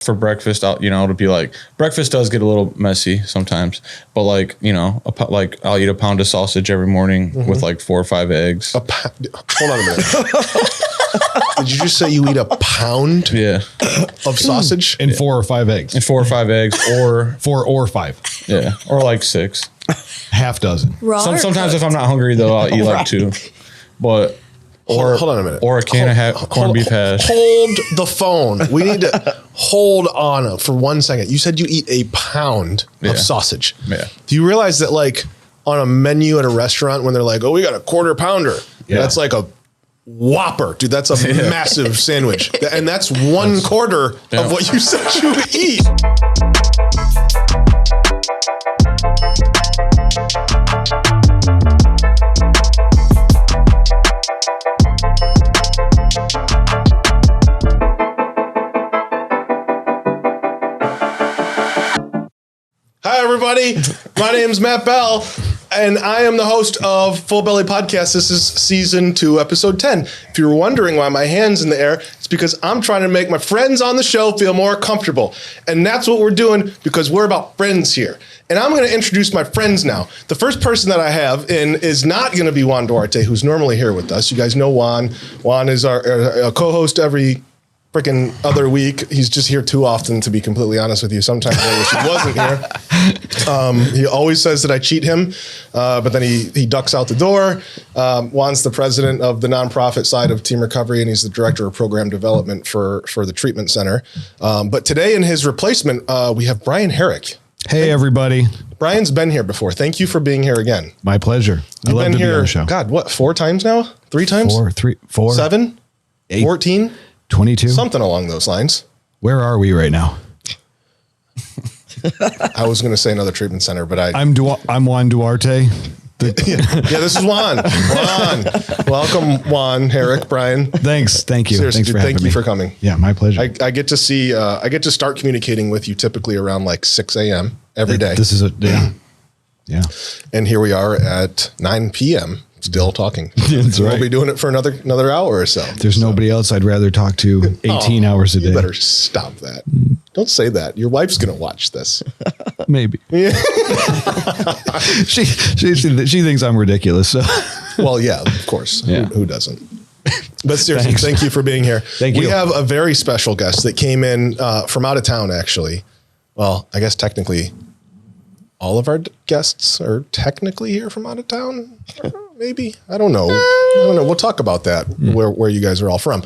for breakfast, it'll be like, breakfast does get a little messy sometimes, but like, I'll eat a pound of sausage every morning with like 4 or 5 eggs. Hold on a minute. Did you just say you eat a pound of sausage? And 4 or 5 eggs. And 4 or 5 eggs or 4 or 5. Yeah. Or like 6. Half dozen. Sometimes if I'm not hungry though, I'll eat like 2, but hold on a minute. Or a can of corned beef hash. Hold the phone. We need to hold on for 1 second. You said you eat a pound of sausage. Yeah. Do you realize that like on a menu at a restaurant when they're like, oh, we got a quarter pounder. Yeah. That's like a Whopper. Dude, that's a massive sandwich. And that's 1/4 of what you said you eat. Hi, everybody. My name's Matt Bell, and I am the host of Full Belly Podcast. This is season 2, episode 10. If you're wondering why my hand's in the air, it's because I'm trying to make my friends on the show feel more comfortable. And that's what we're doing because we're about friends here. And I'm going to introduce my friends now. The first person that I have in is not going to be Juan Duarte, who's normally here with us. You guys know Juan. Juan is our co-host every freaking other week. He's just here too often, to be completely honest with you. Sometimes I wish he wasn't here. He always says that I cheat him, but then he ducks out the door. Juan's the president of the nonprofit side of Team Recovery, and he's the director of program development for the treatment center. But today in his replacement, we have Bryan Herrick. Hey, everybody. Bryan's been here before. Thank you for being here again. My pleasure. You've been here, on the show. God, what, 4 times now? 3 times? 4, 7? 8, 14? 22. Something along those lines. Where are we right now? I was going to say another treatment center, but I'm Juan Duarte. This is Juan. Welcome, Juan, Herrick, Bryan. Thanks. Thank you. Seriously, Thanks dude, thank you for coming. Yeah, my pleasure. I get to see, I get to start communicating with you typically around like 6 a.m. every day. This is yeah. And here we are at 9 p.m. still talking. That's right. We'll be doing it for another hour or so. There's nobody else I'd rather talk to 18 hours a day. You better stop that. Don't say that. Your wife's going to watch this. Maybe. Yeah. she thinks I'm ridiculous. So. Well, yeah, of course. Yeah. Who doesn't? But seriously, Thank you for being here. Thank you. We have a very special guest that came in from out of town, actually. Well, I guess technically all of our guests are technically here from out of town. Maybe. I don't know. We'll talk about that, where you guys are all from.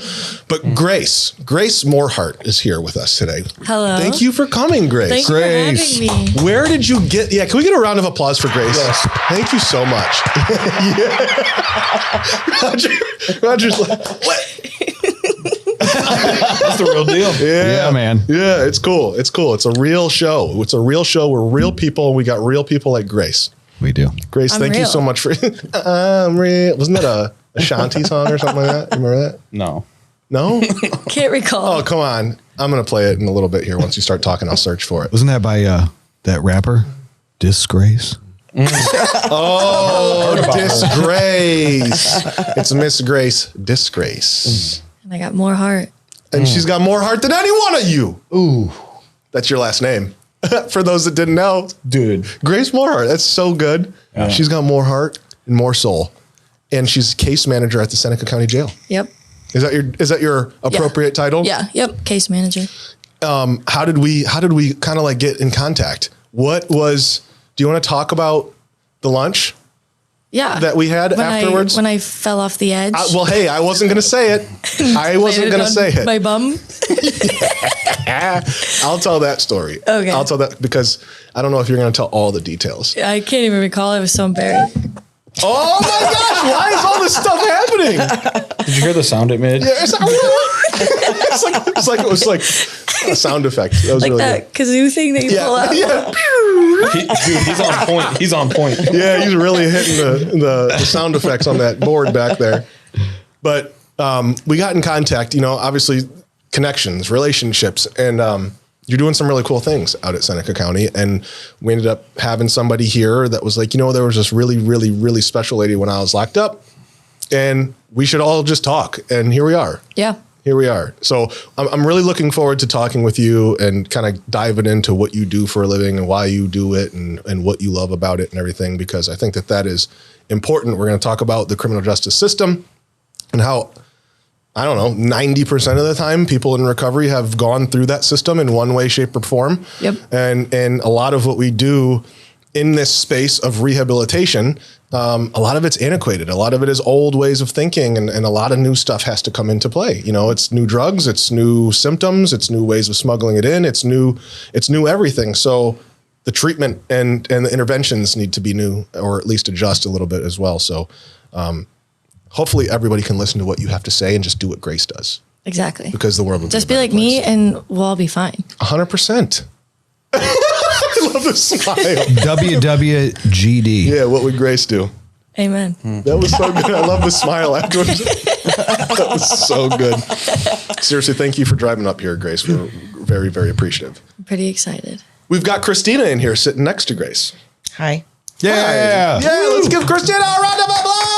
But Grace Morehart is here with us today. Hello. Thank you for coming, Grace. Thank you for having me. Where did you get... Yeah, can we get a round of applause for Grace? Yes. Thank you so much. Roger's like, what? That's the real deal. Yeah, man. Yeah, it's cool. It's cool. It's a real show. It's a real show. We're real people. We got real people like Grace. We do. Grace, thank you so much for... I'm real. Wasn't that a Ashanti song or something like that? You remember that? No. No? Can't recall. Oh, come on. I'm going to play it in a little bit here. Once you start talking, I'll search for it. Wasn't that by that rapper? Disgrace? Oh, Disgrace. It's Miss Grace Disgrace. And I got more heart. And she's got more heart than any one of you. Ooh. That's your last name. For those that didn't know. Dude. Grace Morehart. That's so good. Yeah. She's got more heart and more soul. And she's case manager at the Seneca County Jail. Yep. Is that your appropriate title? Yeah. Yep. Case manager. How did we kind of like get in contact? Do you want to talk about the lunch? Yeah. That we had afterwards? When I fell off the edge. Well, hey, I wasn't going to say it. I wasn't going to say it. My bum. I'll tell that story. Okay. I'll tell that because I don't know if you're going to tell all the details. I can't even recall. I was so embarrassed. Oh my gosh, why is all this stuff happening? Did you hear the sound it made? Yeah, it's like it was like a sound effect. That was like really that kazoo thing that you pull out. Yeah. Dude, he's on point. He's on point. Yeah, he's really hitting the sound effects on that board back there. But we got in contact, obviously connections, relationships, and you're doing some really cool things out at Seneca County. And we ended up having somebody here that was like, there was this really, really, really special lady when I was locked up and we should all just talk. And here we are. Yeah. here we are. So I'm really looking forward to talking with you and kind of diving into what you do for a living and why you do it and what you love about it and everything, because I think that is important. We're going to talk about the criminal justice system and how, I don't know, 90% of the time people in recovery have gone through that system in one way, shape, or form. Yep. And a lot of what we do in this space of rehabilitation, a lot of it's antiquated. A lot of it is old ways of thinking, and a lot of new stuff has to come into play. You know, it's new drugs, it's new symptoms, it's new ways of smuggling it in, it's new everything. So the treatment and the interventions need to be new, or at least adjust a little bit as well. So hopefully everybody can listen to what you have to say and just do what Grace does. Exactly. Because the world will just be like me and we'll all be fine. 100%. I love the smile. WWGD. Yeah, what would Grace do? Amen. That was so good. I love the smile afterwards. That was so good. Seriously, thank you for driving up here, Grace. We're very, very appreciative. I'm pretty excited. We've got Christina in here sitting next to Grace. Hi. Yeah. Hi. Yeah, let's give Christina a round of applause.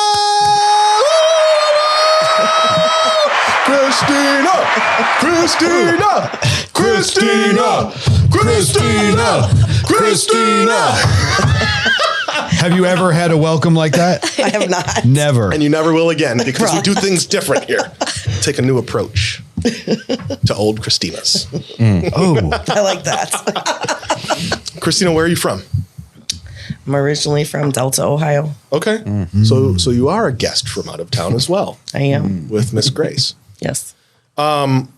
Christina, Christina, Christina, Christina, Christina. Have you ever had a welcome like that? I have not. Never. And you never will again, because we do things different here. Take a new approach to old Christina's. Oh, I like that. Christina, where are you from? I'm originally from Delta, Ohio. Okay. Mm-hmm. So you are a guest from out of town as well. I am. With Miss Grace. Yes. And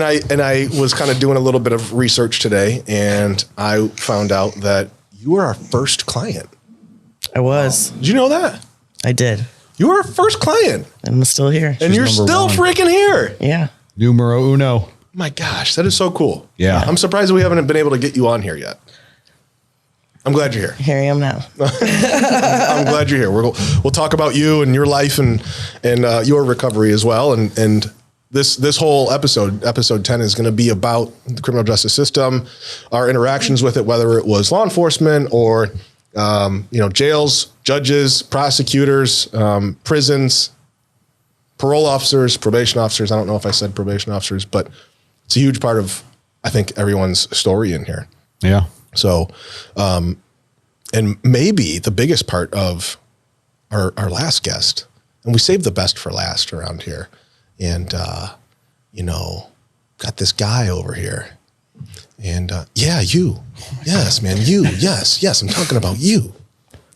I was kind of doing a little bit of research today, and I found out that you were our first client. I was. Did you know that? I did. You were our first client, I'm still here. and you're still freaking here. Yeah. numero uno. My gosh, that is so cool. Yeah. I'm surprised we haven't been able to get you on here yet. I'm glad you're here. Here I am now. I'm glad you're here. We'll talk about you and your life and your recovery as well. And this whole episode 10, is going to be about the criminal justice system, our interactions with it, whether it was law enforcement or jails, judges, prosecutors, prisons, parole officers, probation officers. I don't know if I said probation officers, but it's a huge part of, I think, everyone's story in here. Yeah. So, and maybe the biggest part of our last guest, and we saved the best for last around here. And, got this guy over here. And, you. Yes, man, you. Yes. I'm talking about you,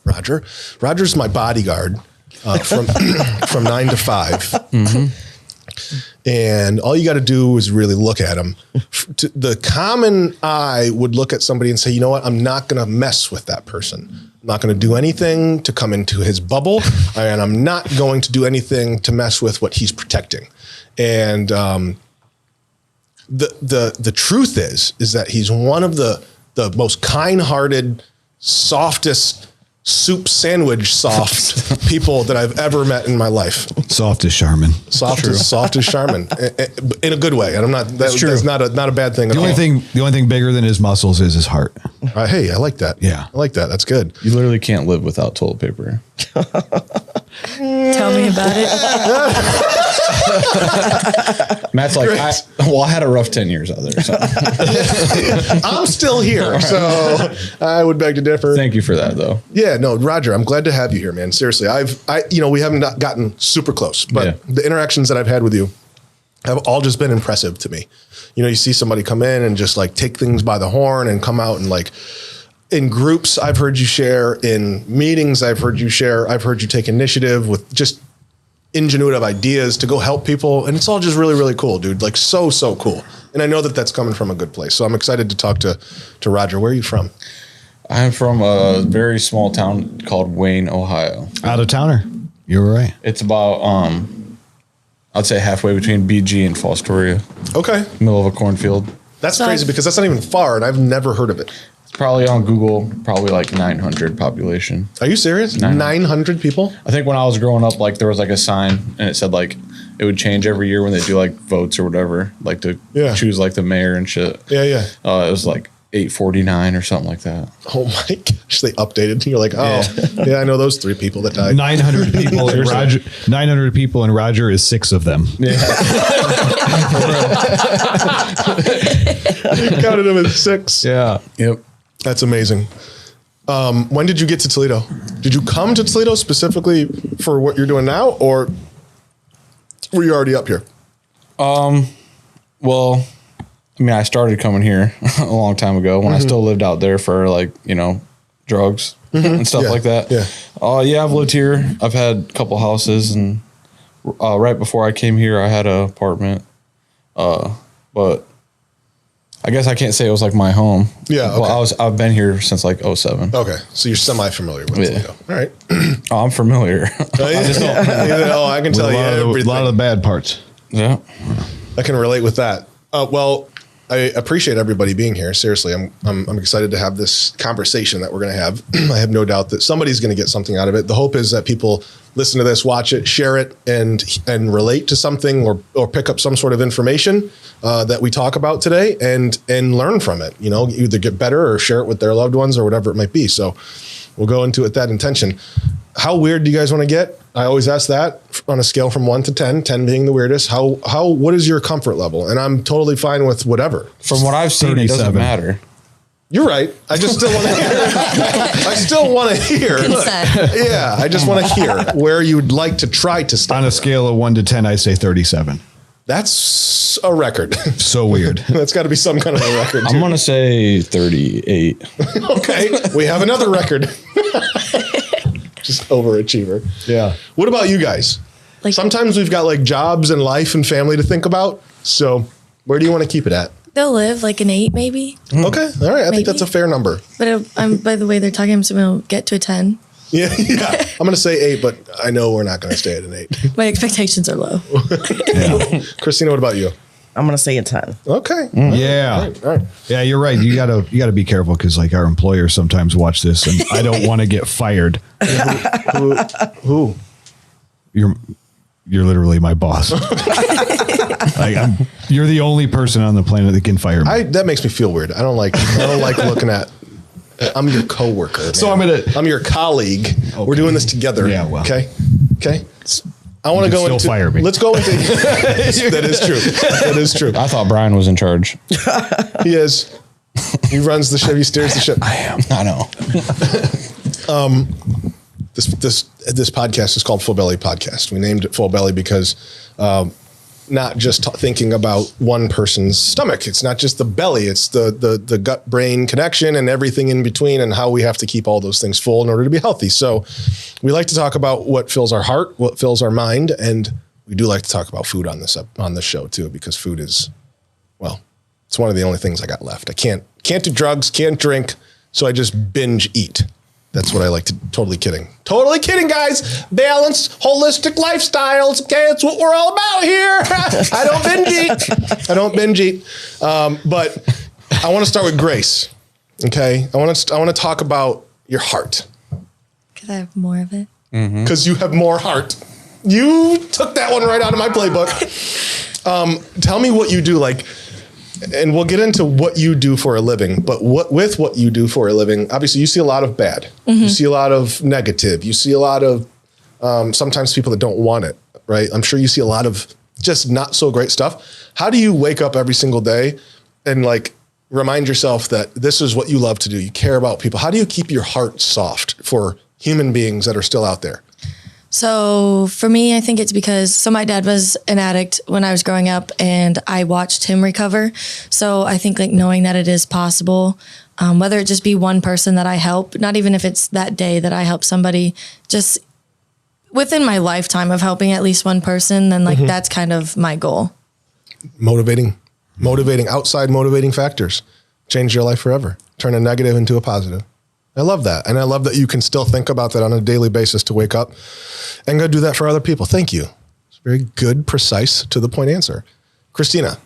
Roger. Roger's my bodyguard from 9 to 5. Mm-hmm. And all you got to do is really look at him. The common eye would look at somebody and say, you know what? I'm not going to mess with that person. I'm not going to do anything to come into his bubble. And I'm not going to do anything to mess with what he's protecting. And the truth is that he's one of the most kind-hearted, softest, soup sandwich soft people that I've ever met in my life. Soft as Charmin. Soft as Charmin, in a good way. And I'm not. That's not a bad thing. The only thing bigger than his muscles is his heart. Hey, I like that. Yeah, I like that. That's good. You literally can't live without toilet paper. Tell me about it. Matt's like, I had a rough 10 years out there. So. I'm still here, so I would beg to differ. Thank you for that, though. Yeah, no, Roger, I'm glad to have you here, man. Seriously, we haven't gotten super close, but the interactions that I've had with you have all just been impressive to me. You see somebody come in and just like take things by the horn and come out and like in groups I've heard you share, in meetings I've heard you share, I've heard you take initiative with just ingenuitive ideas to go help people. And it's all just really, really cool, dude. Like so cool. And I know that that's coming from a good place. So I'm excited to talk to Roger. Where are you from? I'm from a very small town called Wayne, Ohio. Out of towner. You were right. It's about, I'd say halfway between BG and Fostoria. Okay. Middle of a cornfield. That's crazy because that's not even far and I've never heard of it. It's probably on Google, probably like 900 population. Are you serious? 900 people? I think when I was growing up, like there was like a sign and it said like it would change every year when they do like votes or whatever, like to choose like the mayor and shit. Yeah. It was like 849 or something like that. Oh my gosh, they updated. You're like, oh, yeah, I know those 3 people that died. 900 people and Roger. 900 people and Roger is 6 of them. You counted them as 6. Yeah. Yep. That's amazing. When did you get to Toledo? Did you come to Toledo specifically for what you're doing now, or were you already up here? Well, I mean, I started coming here a long time ago when I still lived out there for like, drugs and stuff Yeah, like that. yeah. Yeah, I've lived here. I've had a couple houses, and right before I came here, I had an apartment. But I guess I can't say it was like my home. Yeah, okay. Well, I've been here since like 07. Okay, so you're semi-familiar with Toledo. All right. Oh, I'm familiar. I can tell you A everything. lot of the bad parts. Yeah. I can relate with that. Well, I appreciate everybody being here. Seriously, I'm excited to have this conversation that we're going to have. I have no doubt that somebody's going to get something out of it. The hope is that people listen to this, watch it, share it, and relate to something or pick up some sort of information that we talk about today and learn from it. Either get better or share it with their loved ones or whatever it might be. So we'll go into it with that intention. How weird do you guys want to get? I always ask that on a scale from 1 to 10, 10 being the weirdest. What is your comfort level? And I'm totally fine with whatever. From what I've seen, it doesn't 37. matter. You're right. I just still want to hear. I still want to hear. Consent. Yeah, I just want to hear where you'd like to try to stop. On a scale of 1 to 10, I say 37. That's a record. So weird. That's got to be some kind of a record. I'm going to say 38. Okay, we have another record. Just overachiever. Yeah. What about you guys? Like- Sometimes we've got like jobs and life and family to think about. So where do you want to keep it at? They'll live like an 8 maybe. Okay, all right. I think Maybe. that's a fair number. But by the way they're talking, I'm assuming it'll get to a 10. Yeah. I'm going to say 8, but I know we're not going to stay at an 8. My expectations are low. Christina, what about you? I'm going to say a 10. Okay. Yeah. All right. Yeah, you're right. You gotta be careful because like our employers sometimes watch this, and I don't want to get fired. Who? You're literally my boss. You're the only person on the planet that can fire me. That makes me feel weird. I don't like looking at. I'm your coworker. So man. I'm your colleague. Okay. We're doing this together. Yeah, well. Okay. I want to go still into. fire me. Let's go into. That is true. That is true. I thought Bryan was in charge. He is. He runs the ship. He steers the ship. I am. I know. This podcast is called Full Belly Podcast. We named it Full Belly because not just thinking about one person's stomach. It's not just the belly. It's the gut brain connection and everything in between, and how we have to keep all those things full in order to be healthy. So we like to talk about what fills our heart, what fills our mind, and we do like to talk about food on this show too, because food is, well, it's one of the only things I got left. I can't do drugs, can't drink, so I just binge eat. That's what I like to. Totally kidding, guys. Balanced, holistic lifestyles. Okay, that's what we're all about here. I don't binge eat. But I want to start with Grace. Okay, I want to talk about your heart. Could I have more of it? Because you have more heart. You took that one right out of my playbook. Tell me what you do, and we'll get into what you do for a living, but with what you do for a living, obviously you see a lot of bad. You see a lot of negative. You see a lot of sometimes people that don't want it, right? I'm sure you see a lot of just not so great stuff. How do you wake up every single day and remind yourself that this is what you love to do? You care about people. How do you keep your heart soft for human beings that are still out there? So for me, I think it's because my dad was an addict when I was growing up, and I watched him recover. So I think knowing that it is possible, whether it just be one person that I help, not even if it's that day that I help somebody, just within my lifetime of helping at least one person, then that's kind of my goal. Motivating outside motivating factors, change your life forever, turn a negative into a positive. I love that. And I love that you can still think about that on a daily basis to wake up and go do that for other people. Thank you. It's a very good, precise, to the point answer. Christina.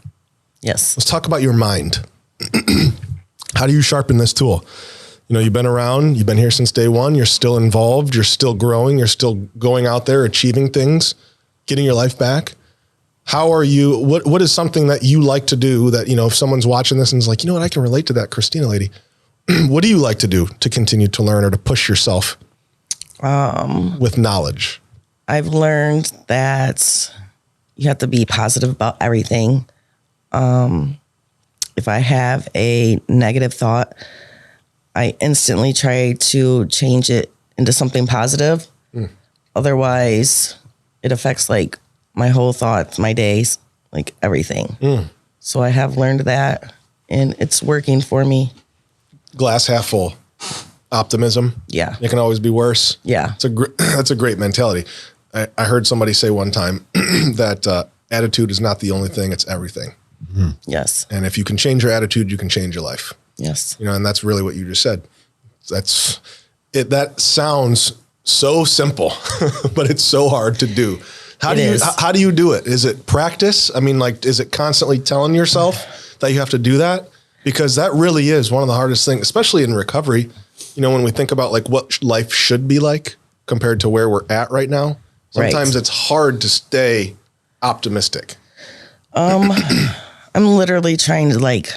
Yes. Let's talk about your mind. How do you sharpen this tool? You've been around, you've been here since day one, you're still involved, you're still growing, you're still going out there, achieving things, getting your life back. How are you? What is something that you like to do that, if someone's watching this and is like, you know what, I can relate to that Christina lady. What do you like to do to continue to learn or to push yourself with knowledge? I've learned that you have to be positive about everything. If I have a negative thought, I instantly try to change it into something positive. Otherwise, it affects like my whole thoughts, my days, like everything. So I have learned that, and it's working for me. Glass half full, optimism. Yeah. It can always be worse. Yeah. That's a great mentality. I heard somebody say one time that attitude is not the only thing, it's everything. Yes. And if you can change your attitude, you can change your life. Yes. And that's really what you just said. That's it. That sounds so simple, but it's so hard to do. How do you do it? Is it practice? I mean, like, is it constantly telling yourself that you have to do that? Because that really is one of the hardest things, especially in recovery. When we think about like what life should be like compared to where we're at right now, sometimes it's hard to stay optimistic. I'm literally trying to like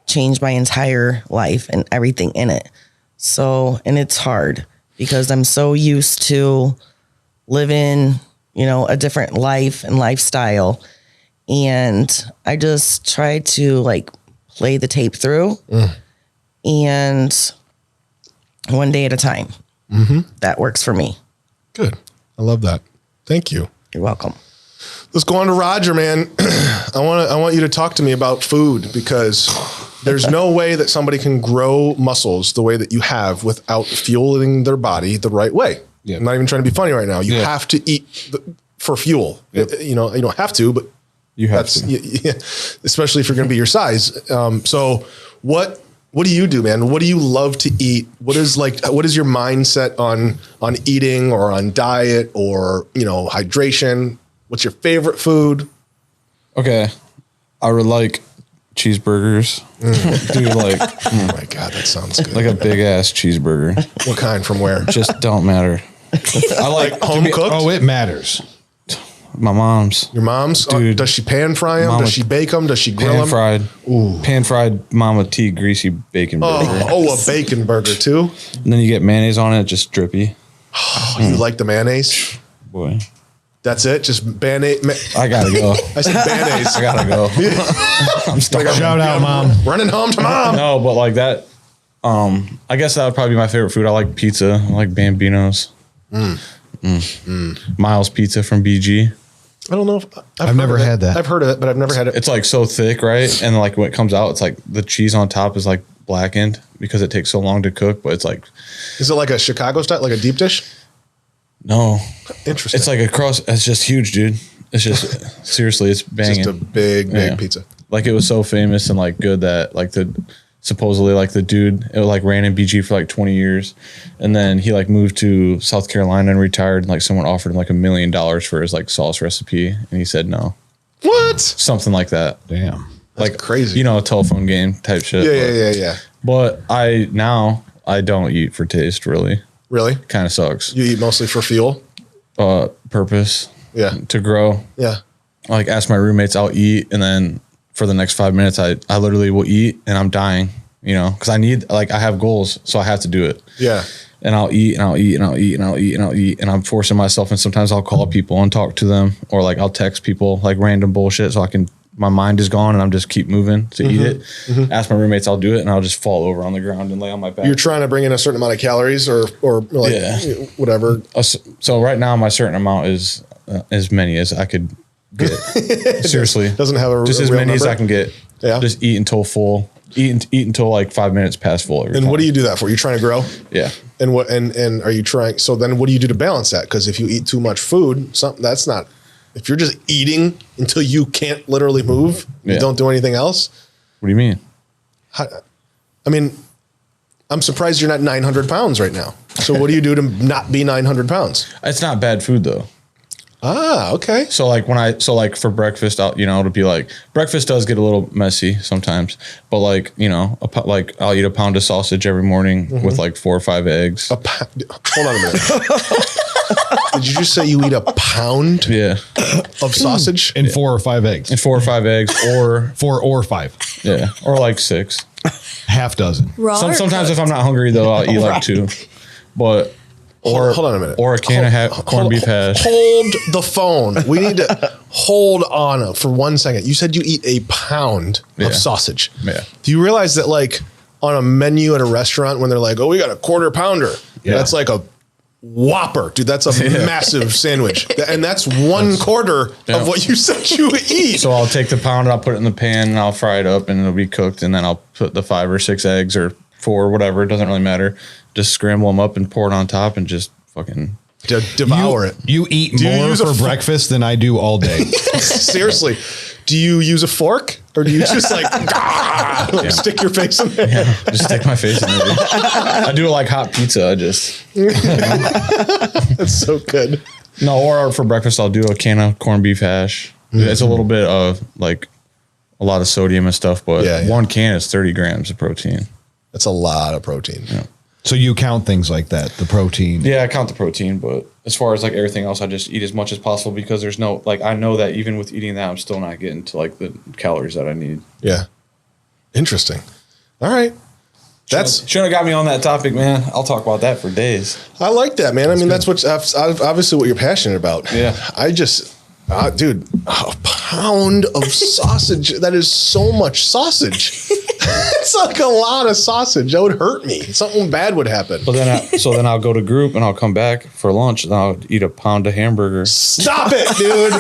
change my entire life and everything in it. So, and it's hard because I'm so used to living, a different life and lifestyle. And I just try to like play the tape through and one day at a time. That works for me. Good. I love that. Thank you. You're welcome. Let's go on to Roger, man. I want you to talk to me about food, because there's no way that somebody can grow muscles the way that you have without fueling their body the right way. Yeah. I'm not even trying to be funny right now. You have to eat for fuel. Yep. You don't have to, but you have to. Yeah, especially if you're going to be your size. So what do you do, man? What do you love to eat? What is your mindset on eating or on diet or, hydration? What's your favorite food? Okay. I would like cheeseburgers. Dude, oh my God, that sounds good. like a big ass cheeseburger. What kind, from where? Just don't matter. I like home cooked? Oh, it matters. My mom's. Your mom's? Dude. Does she pan fry them? Does she bake them? Does she grill them? Pan fried. Ooh. Pan fried Mama T greasy bacon burger. Oh, a bacon burger too? And then you get mayonnaise on it, just drippy. Oh, you like the mayonnaise? Boy. That's it? Just mayonnaise? I gotta go. I said mayonnaise. I gotta go. I'm starving. Shout out, Mom. Running home to Mom. No, but like that, I guess that would probably be my favorite food. I like pizza. I like Bambino's. Miles Pizza from BG. I don't know if I've never had that. I've heard of it, but I've never had it. It's like so thick, right? And like when it comes out, it's like the cheese on top is like blackened because it takes so long to cook. But it's like, is it like a Chicago style, like a deep dish? no, Interesting. it's like a crust. It's just huge, dude. It's just seriously, it's banging. just a big pizza. Like it was so famous and like good that like supposedly like the dude, it like ran in BG for like 20 years. And then he like moved to South Carolina and retired. And like someone offered him like $1 million for his like sauce recipe. And he said no. What? Something like that. Damn. That's like crazy. A telephone game type shit. Yeah. But I don't eat for taste really. Really? Kind of sucks. You eat mostly for fuel? Purpose. Yeah. To grow. Yeah. I like ask my roommates, I'll eat, and then for the next 5 minutes, I literally will eat, and I'm dying, because I need, like, I have goals, so I have to do it. Yeah. And I'll eat, and I'll eat, and I'll eat, and I'll eat, and I'll eat, and I'm forcing myself, and sometimes I'll call people and talk to them, or like I'll text people like random bullshit, so my mind is gone, and I'm just keep moving to eat it. Ask my roommates, I'll do it, and I'll just fall over on the ground and lay on my back. You're trying to bring in a certain amount of calories or like whatever. So right now, my certain amont is as many as I could get. Seriously, Doesn't have just a as real many as number? I can get. Yeah. Just eat until full. Eat until like 5 minutes past full. And what do you do that for? You're trying to grow? Yeah. And and are you trying? So then, what do you do to balance that? Because if you eat too much food, that's not. If you're just eating until you can't literally move, you don't do anything else. What do you mean? I'm surprised you're not 900 pounds right now. So what do you do to not be 900 pounds? It's not bad food though. Ah, okay. So like for breakfast, it'll be like breakfast does get a little messy sometimes, but like, I'll eat a pound of sausage every morning with like 4 or 5 eggs. Hold on a minute. Did you just say you eat a pound Yeah. of sausage? And 4 or 5 eggs. And 4 or 5 eggs or 4 or 5. yeah. Or like 6. Half dozen. Raw or Sometimes if cooked? I'm not hungry though, I'll eat like 2. But Hold on a minute. Or a can of corned beef hash. Hold the phone. We need to hold on for 1 second. You said you eat a pound Yeah. of sausage. Yeah. Do you realize that like on a menu at a restaurant when they're like, oh, we got a quarter pounder. Yeah. That's like a Whopper. Dude, that's a massive sandwich. And that's 1/4 of what you said you eat. So I'll take the pound and I'll put it in the pan and I'll fry it up and it'll be cooked. And then I'll put the 5 or 6 eggs or 4, whatever. It doesn't really matter. Just scramble them up and pour it on top and just fucking Devour it. You eat Do you more use a for breakfast than I do all day. Seriously. Do you use a fork or do you just like stick your face in there? yeah, just stick my face in it. I do it like hot pizza. I just That's so good. no. Or for breakfast, I'll do a can of corned beef hash. It's a little bit of like a lot of sodium and stuff, but Yeah, yeah. 1 can is 30 grams of protein. That's a lot of protein. Yeah. So you count things like that, the protein. Yeah, I count the protein, but as far as like everything else, I just eat as much as possible because there's no like I know that even with eating that, I'm still not getting to like the calories that I need. Yeah. Interesting. All right. That's Should have got me on that topic, man. I'll talk about that for days. I like that, man. I mean, that's what obviously what you're passionate about. Yeah. I just, dude, a pound of sausage. That is so much sausage. It's like a lot of sausage. That would hurt me. Something bad would happen. But then I'll go to group and I'll come back for lunch and I'll eat a pound of hamburger, Stop it, dude.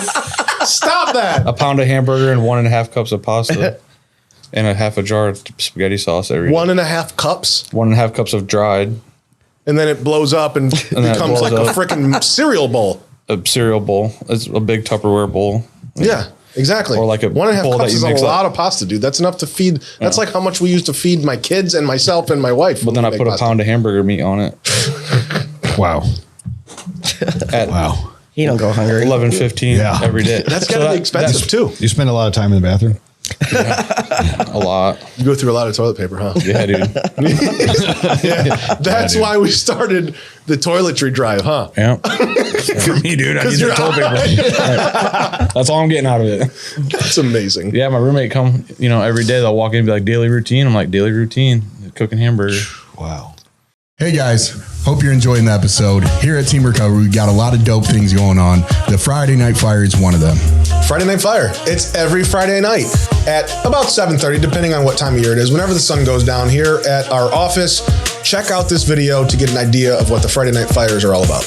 Stop that. a pound of hamburger and 1.5 cups of pasta, and a half a jar of spaghetti sauce every day. 1.5 cups. 1.5 cups of dried, And then it blows up and then it becomes blows like a up. freaking cereal bowl. a cereal bowl. It's a big Tupperware bowl. Yeah, exactly. Or like a 1.5 bowl that cups you is a mix lot up. of pasta, dude. That's enough to feed. That's like how much we used to feed my kids and myself and my wife. But then I put a pound of hamburger meat on it Wow. at Wow. He don't go hungry. 11:15 Yeah. every day. That's gotta be expensive too. You spend a lot of time in the bathroom? A lot. You go through a lot of toilet paper, huh? Yeah, dude. That's why we started the toiletry drive, huh? Yeah. For me, dude, I need you're the toilet paper. That's all I'm getting out of it. That's amazing. Yeah, my roommate come, every day they'll walk in and be like, daily routine. I'm like, daily routine, cooking hamburger. Wow. Hey guys, hope you're enjoying the episode. Here at Team Recovery, we got a lot of dope things going on. The Friday Night Fire is one of them. Friday Night Fire. It's every Friday night at about 7:30, depending on what time of year it is. Whenever the sun goes down here at our office, check out this video to get an idea of what the Friday Night Fires are all about.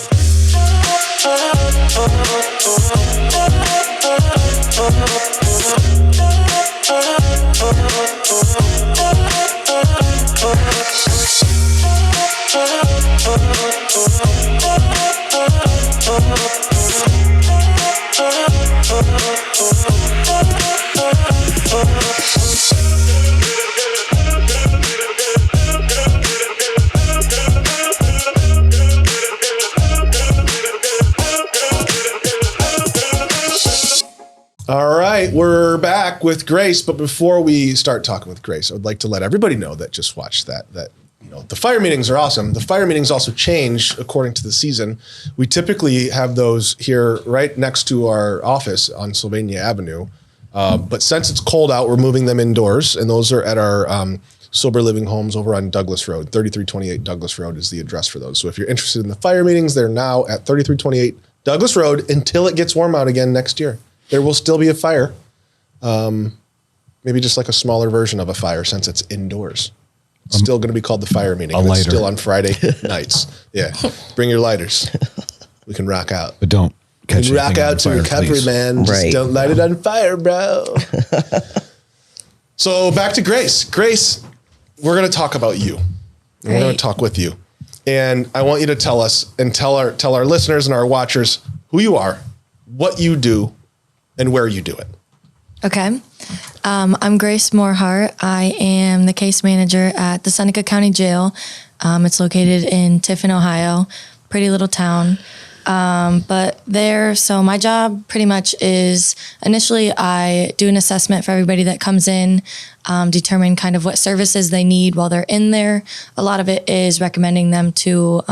All right, we're back with Grace, but before we start talking with Grace, I would like to let everybody know that just watched that the fire meetings are awesome. The fire meetings also change according to the season. We typically have those here right next to our office on Sylvania Avenue, but since it's cold out, we're moving them indoors, and those are at our sober living homes over on Douglas Road. 3328 Douglas Road is the address for those. So if you're interested in the fire meetings, they're now at 3328 Douglas Road until it gets warm out again next year. There will still be a fire. Maybe just like a smaller version of a fire since it's indoors. It's still going to be called the fire meeting. A and It's lighter. still on Friday nights. Yeah. Bring your lighters. We can rock out. But don't catch Rock anything on out to fire, recovery, please. man. Just Right. don't light it on fire, bro. So back to Grace. Grace, we're going to talk about you. And we're going Great. to talk with you. And I want you to tell us and tell our listeners and our watchers who you are, what you do, and where you do it. Okay. I'm Grace Morehart. I am the case manager at the Seneca County Jail. It's located in Tiffin, Ohio. Pretty little town. But so my job pretty much is initially I do an assessment for everybody that comes in, determine kind of what services they need while they're in there. A lot of it is recommending them to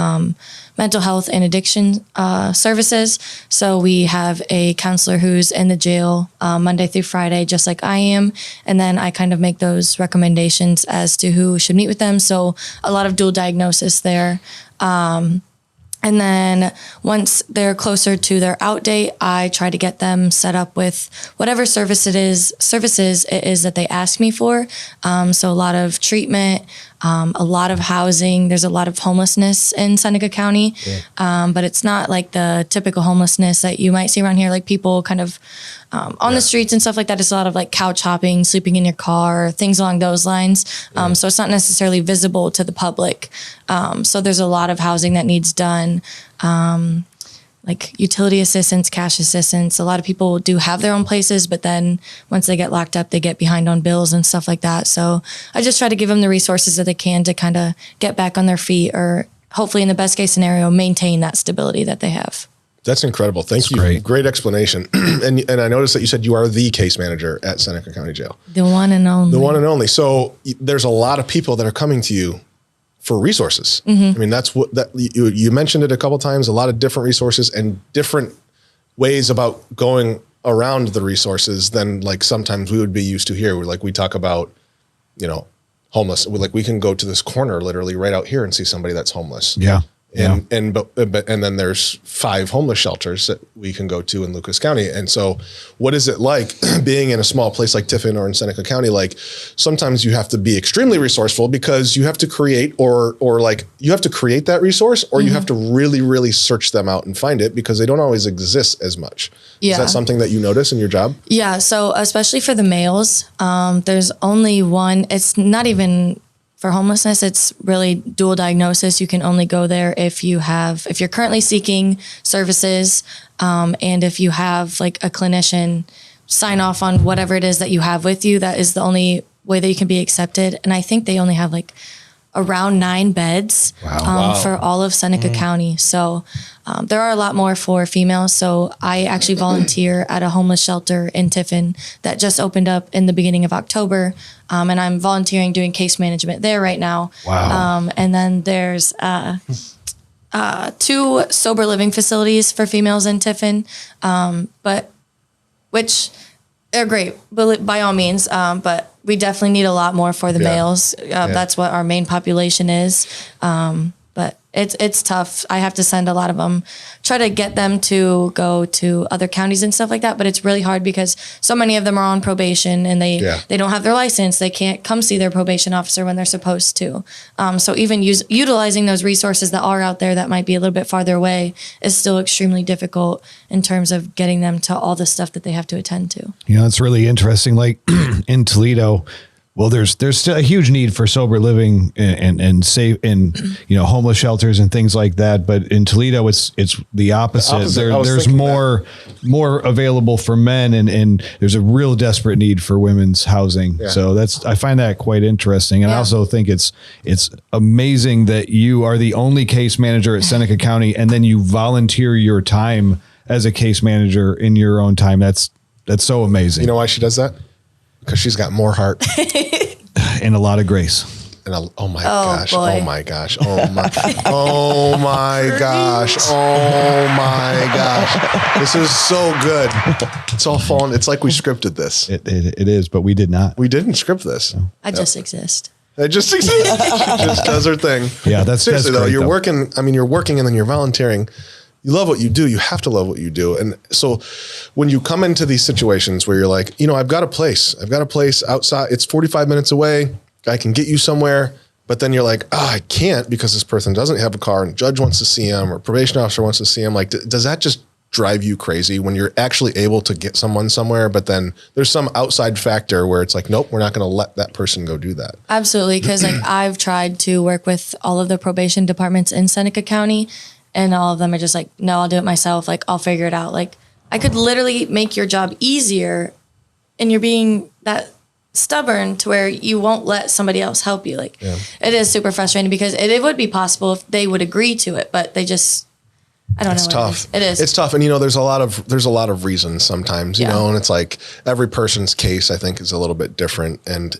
mental health and addiction services. So we have a counselor who's in the jail Monday through Friday, just like I am. And then I kind of make those recommendations as to who should meet with them. So a lot of dual diagnosis there. And then once they're closer to their out date, I try to get them set up with whatever services it is that they ask me for. So a lot of treatment, a lot of housing. There's a lot of homelessness in Seneca County, but it's not like the typical homelessness that you might see around here, like people kind of on the streets and stuff like that. It's a lot of like couch hopping, sleeping in your car, things along those lines. So it's not necessarily visible to the public. So there's a lot of housing that needs done. Like utility assistance, cash assistance. A lot of people do have their own places, but then once they get locked up, they get behind on bills and stuff like that. So I just try to give them the resources that they can to kind of get back on their feet, or hopefully in the best case scenario, maintain that stability that they have. That's incredible. Thank you. Great explanation. and I noticed that you said you are the case manager at Seneca County Jail. The one and only. The one and only. So there's a lot of people that are coming to you for resources. I mean, that's what you mentioned it a couple of times, a lot of different resources and different ways about going around the resources than like sometimes we would be used to here. We talk about, homeless. We can go to this corner literally right out here and see somebody that's homeless. Yeah. And then there's 5 homeless shelters that we can go to in Lucas County. And so what is it like being in a small place like Tiffin or in Seneca County? Like sometimes you have to be extremely resourceful because you have to create or you have to create that resource, or you have to really, really search them out and find it because they don't always exist as much. Yeah. Is that something that you notice in your job? Yeah. So especially for the males, there's only one. It's not even for homelessness, it's really dual diagnosis. You can only go there if you're currently seeking services, and if you have like a clinician sign off on whatever it is that you have with you. That is the only way that you can be accepted. And I think they only have like around 9 beds for all of Seneca County. So there are a lot more for females. So I actually volunteer at a homeless shelter in Tiffin that just opened up in the beginning of October. And I'm volunteering doing case management there right now. Wow. And then there's 2 sober living facilities for females in Tiffin, which they're great, but by all means. But we definitely need a lot more for the males. That's what our main population is. But it's tough. I have to send a lot of them, try to get them to go to other counties and stuff like that. But it's really hard because so many of them are on probation and they don't have their license. They can't come see their probation officer when they're supposed to. So even utilizing those resources that are out there that might be a little bit farther away is still extremely difficult in terms of getting them to all the stuff that they have to attend to. It's really interesting. Like in Toledo, well, there's still a huge need for sober living and safe and homeless shelters and things like that. But in Toledo, it's the opposite. There's more available for men, and there's a real desperate need for women's housing. Yeah. So I find that quite interesting, and I also think it's amazing that you are the only case manager at Seneca County, and then you volunteer your time as a case manager in your own time. That's so amazing. You know why she does that? Because she's got more heart and a lot of grace. And oh my gosh! Oh my gosh! Oh my gosh! This is so good. It's all falling. It's like we scripted this. It is, but we did not. We didn't script this. No. I just exist. It just exists. She just does her thing. Yeah, that's seriously that's though. Great, You're working. I mean, you're working, and then you're volunteering. You love what you do. You have to love what you do. And so when you come into these situations where you're like, I've got a place outside. It's 45 minutes away. I can get you somewhere. But then you're like, I can't because this person doesn't have a car and judge wants to see him or probation officer wants to see him. Like, does that just drive you crazy when you're actually able to get someone somewhere, but then there's some outside factor where it's like, nope, we're not going to let that person go do that? Absolutely. Because I've tried to work with all of the probation departments in Seneca County, and all of them are just like, no, I'll do it myself. Like, I'll figure it out. Like, I could literally make your job easier, and you're being that stubborn to where you won't let somebody else help you. Like, it is super frustrating because it would be possible if they would agree to it, but they just I don't know. It's tough. It is. It's tough. And there's a lot of reasons sometimes, you know, and it's like every person's case I think is a little bit different. And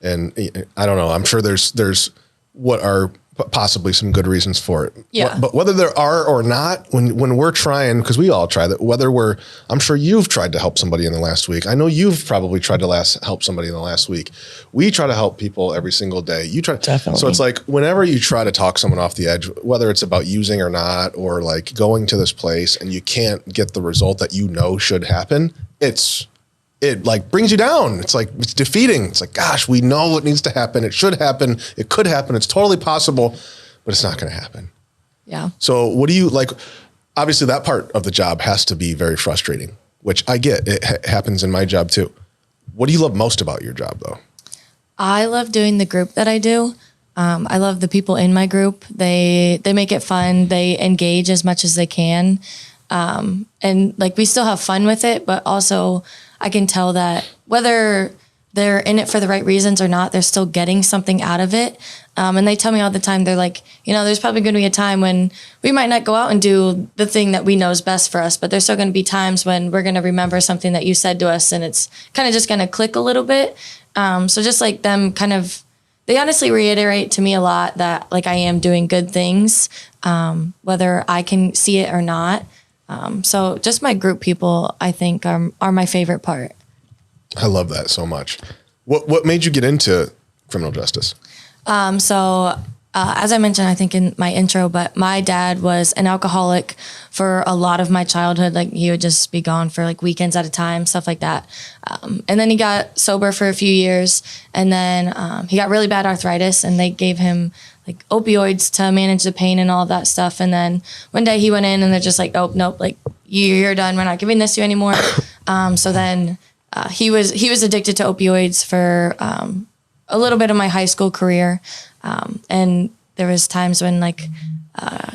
I don't know. I'm sure there's what are possibly some good reasons for it. Yeah. But whether there are or not, when we're trying, because we all try that, I'm sure you've tried to help somebody in the last week. I know you've probably tried to help somebody in the last week. We try to help people every single day. You try. Definitely. So it's like whenever you try to talk someone off the edge, whether it's about using or not, or like going to this place and you can't get the result that should happen, it like brings you down. It's like, it's defeating. It's like, gosh, we know what needs to happen. It should happen. It could happen. It's totally possible, but it's not going to happen. Yeah. So what do you like? Obviously that part of the job has to be very frustrating, which I get. It happens in my job too. What do you love most about your job though? I love doing the group that I do. I love the people in my group. They make it fun. They engage as much as they can. And like, we still have fun with it, but also I can tell that whether they're in it for the right reasons or not, they're still getting something out of it. And they tell me all the time, they're like, there's probably going to be a time when we might not go out and do the thing that we know is best for us, but there's still going to be times when we're going to remember something that you said to us and it's kind of just going to click a little bit. So just like them they honestly reiterate to me a lot that like I am doing good things, whether I can see it or not. So just my group people, I think are my favorite part. I love that so much. What made you get into criminal justice? As I mentioned, I think in my intro, but my dad was an alcoholic for a lot of my childhood. Like he would just be gone for like weekends at a time, stuff like that. And then he got sober for a few years and then, he got really bad arthritis and they gave him like opioids to manage the pain and all of that stuff. And then one day he went in and they're just like, oh, nope, like you're done. We're not giving this to you anymore. So then, he was addicted to opioids for, a little bit of my high school career. And there was times when like,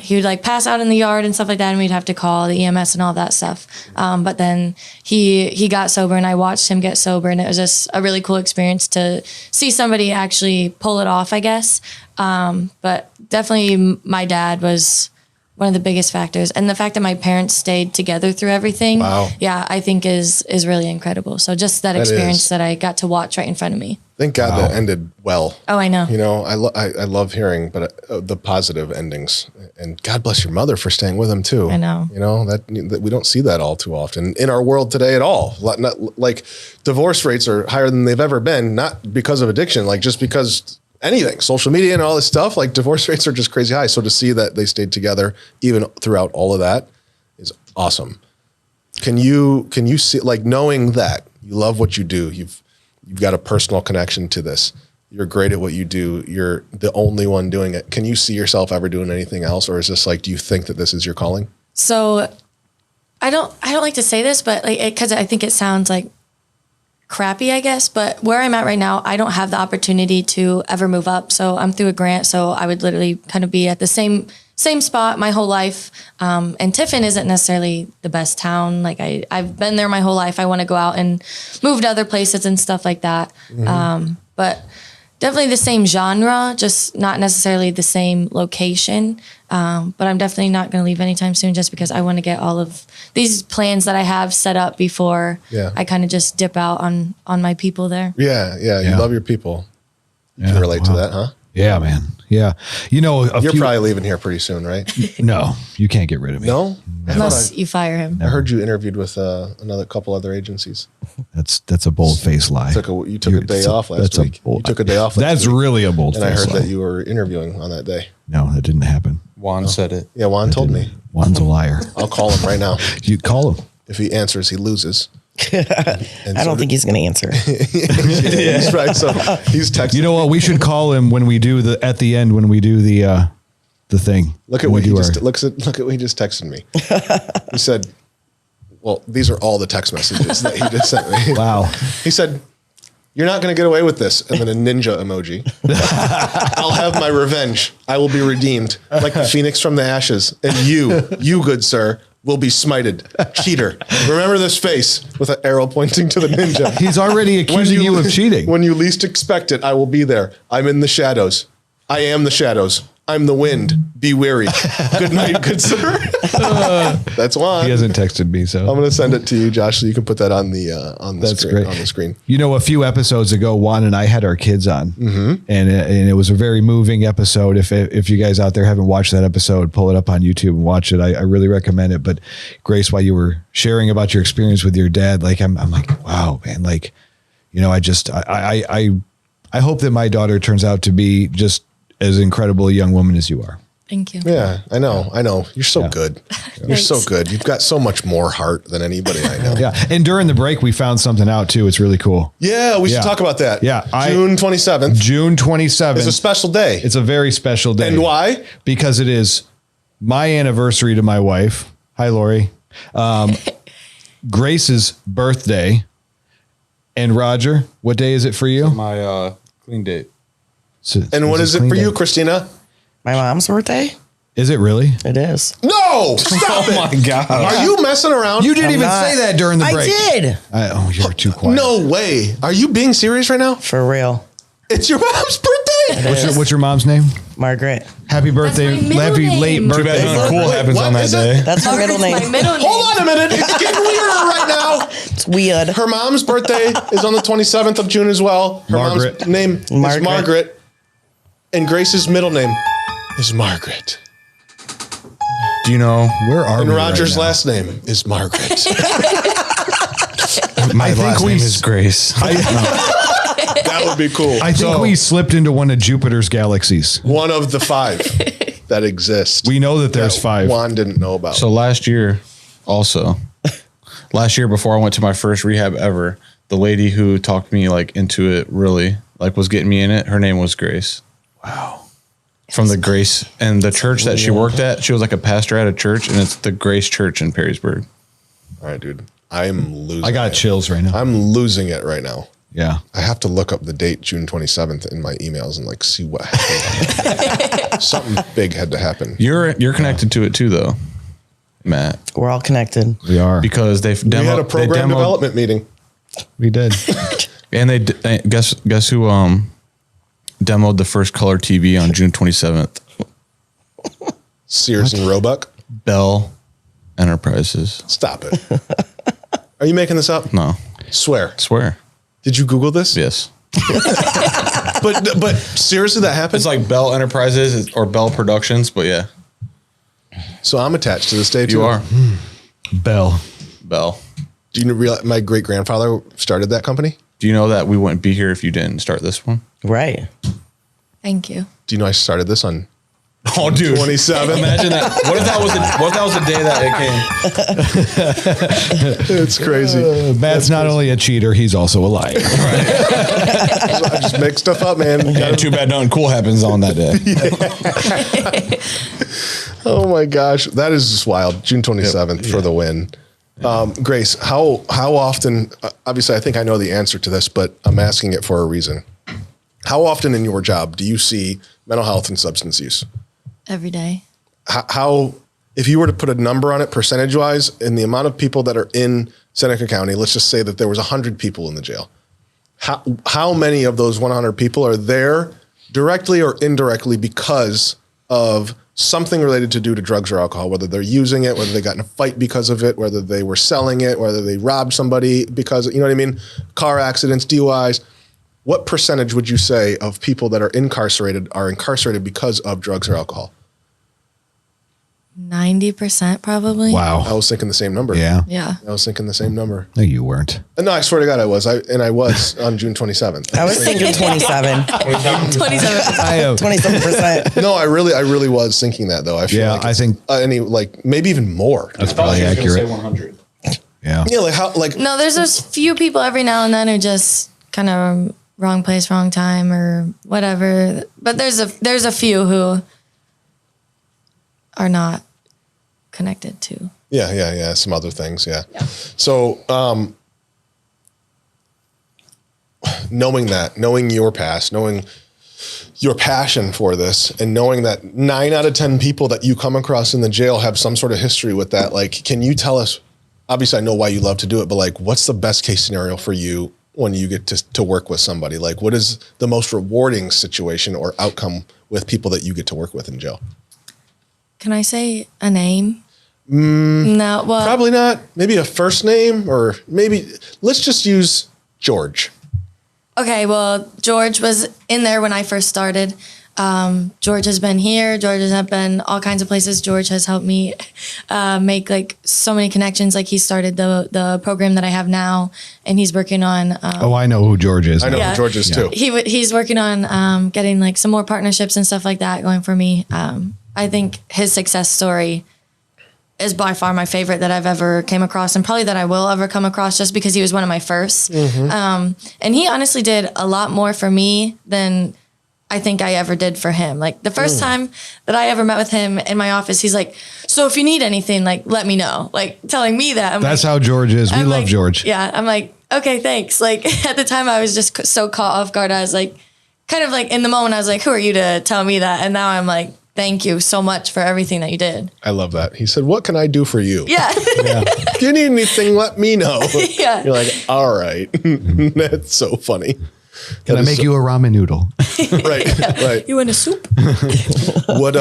he would like pass out in the yard and stuff like that. And we'd have to call the EMS and all that stuff. But then he got sober and I watched him get sober and it was just a really cool experience to see somebody actually pull it off, I guess. But definitely my dad was one of the biggest factors. And the fact that my parents stayed together through everything. Wow. Yeah, I think is really incredible. So just that experience that I got to watch right in front of me. Thank God that ended well. Oh, I know. I love hearing, but the positive endings. And God bless your mother for staying with him too. I know. That we don't see that all too often in our world today at all. Not like divorce rates are higher than they've ever been, not because of addiction, like just because anything, social media and all this stuff, like divorce rates are just crazy high. So to see that they stayed together even throughout all of that is awesome. Can you see, like, knowing that you love what you do, you've got a personal connection to this, you're great at what you do, you're the only one doing it. Can you see yourself ever doing anything else? Or is this like, do you think that this is your calling? So I don't like to say this, but like, cause I think it sounds like crappy, I guess, but where I'm at right now, I don't have the opportunity to ever move up. So I'm through a grant. So I would literally kind of be at the same spot my whole life. And Tiffin isn't necessarily the best town. Like I've been there my whole life. I want to go out and move to other places and stuff like that. Mm-hmm. But definitely the same genre, just not necessarily the same location. But I'm definitely not going to leave anytime soon just because I want to get all of these plans that I have set up before I kind of just dip out on my people there. Yeah. You love your people. You can relate to that, huh? Yeah, man. Yeah. You're probably leaving here pretty soon, right? No, you can't get rid of me. No? Unless you fire him. I heard you interviewed with another couple other agencies. That's a bold-faced lie. You took a day off last week. You took a day off last week. That's really a bold-faced lie. And I heard that you were interviewing on that day. No, that didn't happen. Juan said it. Yeah, Juan told me. Juan's a liar. I'll call him right now. You call him. If he answers, he loses. I don't think he's going to answer. He's right. So he's texting. You know what? We should call him when we do at the end when we do the thing. Look at what he just texted me. He said, "Well, these are all the text messages that he just sent me." Wow. He said, "You're not going to get away with this," and then a ninja emoji. "I'll have my revenge. I will be redeemed like the phoenix from the ashes, and you, good sir, will be smited. Cheater. Remember this face," with an arrow pointing to the ninja. He's already accusing you of cheating. When you least expect it, I will be there. I'm in the shadows. I am the shadows. I'm the wind. Be wary. Good night, good sir. That's Juan. He hasn't texted me, so I'm going to send it to you, Josh, so you can put that on the That's screen. great. On the screen. You know, a few episodes ago, Juan and I had our kids on, and it was a very moving episode. If you guys out there haven't watched that episode, pull it up on YouTube and watch it. I really recommend it. But Grace, while you were sharing about your experience with your dad, like I'm like, wow, man, like, you know, I hope that my daughter turns out to be just as incredible a young woman as you are. Thank you. Yeah, I know. You're so good. You're so Thanks. good. You've got so much more heart than anybody I know. Yeah. And during the break, we found something out too. It's really cool. Yeah, we should Yeah. talk about that. Yeah, June 27th June 27th. is a special day. It's a very special day. And why? Because it is my anniversary to my wife. Hi, Lori. Grace's birthday. And Roger, what day is it for you? My clean date. And what is it for you, Christina? My mom's birthday? Is it really? It is. No! Stop it! Oh my God. Are you messing around? You didn't I'm even not- say that during the break. I did. Oh, you're too quiet. No way. Are you being serious right now? For real. It's your mom's birthday. What's your mom's name? Margaret. Happy birthday. my middle Happy name. late Too bad birthday. nothing cool Wait, happens what on that is it? day. That's her middle Margaret's name. my middle name. Hold on a minute. It's getting weirder right now. It's weird. Her mom's birthday is on the 27th of June as well. Her Margaret. mom's name is Margaret. Margaret. And Grace's middle name is Margaret. Do you know Where are And we Roger's right now? last name is Margaret. my think last we name s- is Grace? That would be cool. I think we slipped into one of Jupiter's galaxies. One of the 5 that exist. We know that there's 5. Juan didn't know about. So last year before I went to my first rehab ever, the lady who talked me like into it really like was getting me in it. Her name was Grace. Wow. From the Grace and the church that she worked at. She was like a pastor at a church, and it's the Grace Church in Perrysburg. All right, dude. I'm losing I got it. chills right now. I'm losing it right now. Yeah. I have to look up the date, June 27th, in my emails and like see what happened. Something big had to happen. You're connected to it too, though, Matt, We're all connected. We are. because they've We had a program demoed, development meeting. We did. and they guess who demoed the first color TV on June 27th. Sears and Roebuck. Bell Enterprises. Stop it. Are you making this up? No, Swear. swear. Did you Google this? Yes. But seriously, that happened? It's like Bell Enterprises or Bell Productions, but yeah, So I'm attached to this day too. you are Bell. Bell. Do you realize my great grandfather started that company? Do you know that we wouldn't be here if you didn't start this one? Right. Thank you. Do you know I started this on Oh, dude. 27? Imagine that. What if that was the day that it came? It's crazy. Matt's not only a cheater, he's also a liar. I just make stuff up, man. Yeah, too bad nothing cool happens on that day. Oh my gosh, that is just wild. June 27th for the win. Grace, how often? Obviously, I think I know the answer to this, but I'm asking it for a reason. How often in your job do you see mental health and substance use? Every day. How if you were to put a number on it, percentage wise, in the amount of people that are in Seneca County, let's just say that there was 100 people in the jail. How many of those 100 people are there directly or indirectly because of something related to drugs or alcohol, whether they're using it, whether they got in a fight because of it, whether they were selling it, whether they robbed somebody because, you know what I mean? Car accidents, DUIs. What percentage would you say of people that are incarcerated because of drugs or alcohol? 90% probably. I Wow. was thinking the same number. Yeah. Yeah. I was thinking the same number. No, you weren't. No, I swear to God, I was. I was on June 27th. I was thinking 27. 27%. I have. 27%. No, I really was thinking that though. I feel Yeah, like I think maybe even more. that's probably accurate. 100. Yeah. Yeah, like how No, there's those few people every now and then who just kind of wrong place, wrong time or whatever. But there's a few who are not connected to. Yeah. Some other things. Yeah. So, knowing your past, knowing your passion for this, and knowing that 9 out of 10 people that you come across in the jail have some sort of history with that, like, can you tell us, obviously I know why you love to do it, but like, what's the best case scenario for you when you get to work with somebody? Like, what is the most rewarding situation or outcome with people that you get to work with in jail? Can I say a name? No, well, Probably not. Maybe a first name, or maybe let's just use George. okay. Well, George was in there when I first started. George has been here. George has been all kinds of places. George has helped me make like so many connections. Like he started the program that I have now, and he's working on. I know who George is. I know Yeah. who George is too. He's working on getting like some more partnerships and stuff like that going for me. I think his success story is by far my favorite that I've ever came across, and probably that I will ever come across, just because he was one of my first. And he honestly did a lot more for me than I think I ever did for him. Like the first time that I ever met with him in my office, he's like, so if you need anything, like, let me know. Like telling me that. That's how George is. We I'm love like, George. Yeah. I'm like, okay, thanks. Like at the time I was just so caught off guard. I was like, kind of like in the moment, I was like, who are you to tell me that? And now I'm like, thank you so much for everything that you did. I love that. He said, what can I do for you? Yeah. If you need anything, let me know. Yeah. You're like, all right. That's so funny. Can I make you a ramen noodle? Right. You in a soup? What,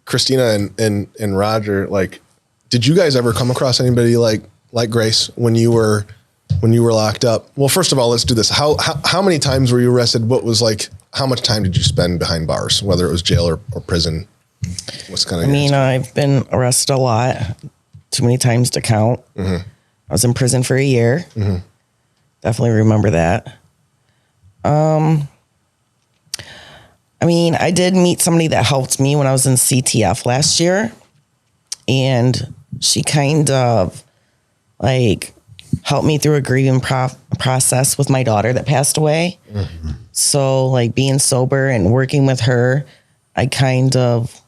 Christina and Roger, like, did you guys ever come across anybody like Grace when you were locked up? Well, first of all, let's do this. How many times were you arrested? What was like, how much time did you spend behind bars, whether it was jail or prison? What's kind of, I mean, I've been arrested a lot, too many times to count. I was in prison for a year. Definitely remember that. I mean, I did meet somebody that helped me when I was in CTF last year, and she kind of like helped me through a grieving process with my daughter that passed away. So like being sober and working with her, I kind of,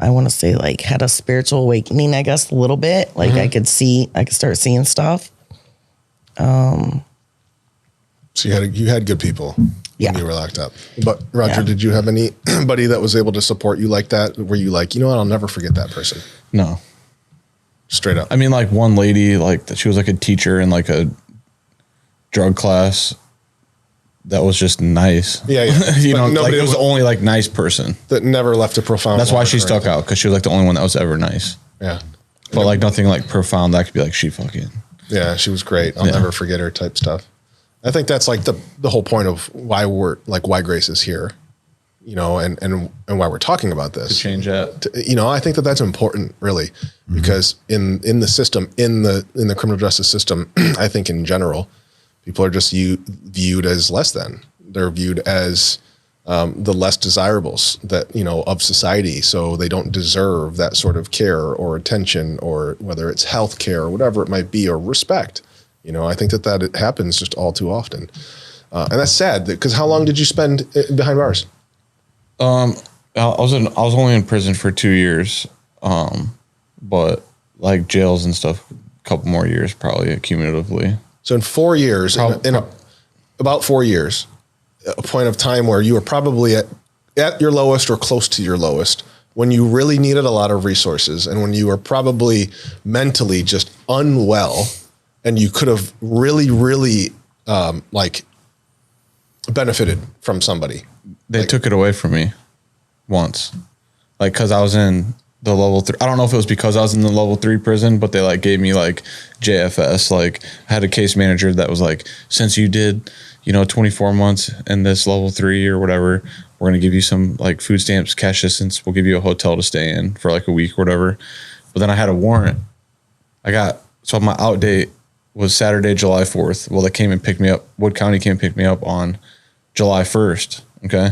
I want to say like had a spiritual awakening, I guess, a little bit. Like I could start seeing stuff. So you had good people when Yeah. you were locked up. But Roger, Yeah. did you have anybody that was able to support you like that? Were you like, you know what, I'll never forget that person? No. Straight up. I mean, like one lady, like she was like a teacher in like a drug class that was just nice. Yeah. You But know, like nobody it was the was- only like nice person. that never left a profound. That's why mark she or stuck anything. out, because she was like the only one that was ever nice. Yeah. But like nothing like profound that could be like she fucking. Yeah, she was great. I'll Yeah. never forget her type stuff. I think that's like the whole point of why why Grace is here, you know, and why we're talking about this. Change that. You know, I think that's important, really, because in the system, in the criminal justice system, I think in general, people are just viewed as less than. They're viewed as the less desirables of society, so they don't deserve that sort of care or attention, or whether it's health care or whatever it might be, or respect. You know, I think that it happens just all too often, and that's sad. Because how long did you spend behind bars? I was only in prison for 2 years, but like jails and stuff, a couple more years probably cumulatively. So in 4 years, about 4 years, a point of time where you were probably at your lowest or close to your lowest, when you really needed a lot of resources, and when you were probably mentally just unwell, and you could have really, really benefited from somebody. They took it away from me once, like because I was in the level 3. I don't know if it was because I was in the level 3 prison, but they like gave me like JFS. Like I had a case manager that was like, since you did, 24 months in this level 3 or whatever, we're gonna give you some like food stamps, cash assistance. We'll give you a hotel to stay in for like a week or whatever. But then I had a warrant. So my out date was Saturday, July 4th. Well, they came and picked me up. Wood County came and picked me up on July 1st. Okay.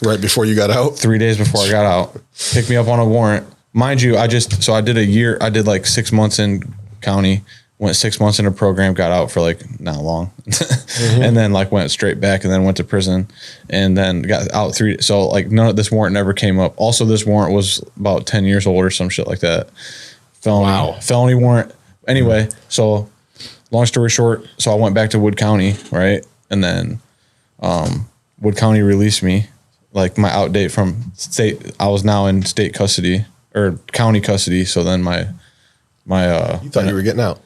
Right before you got out? 3 days before I got out, picked me up on a warrant. Mind you, I did a year. I did like 6 months in county, went 6 months in a program, got out for like not long. And then like went straight back and then went to prison and then got out 3. So like none of this warrant never came up. Also, this warrant was about 10 years old or some shit like that. Felony warrant. Anyway, so long story short, so I went back to Wood County, right? And then Wood County released me. Like my out date from state, I was now in state custody or county custody. So then my You thought you were getting out.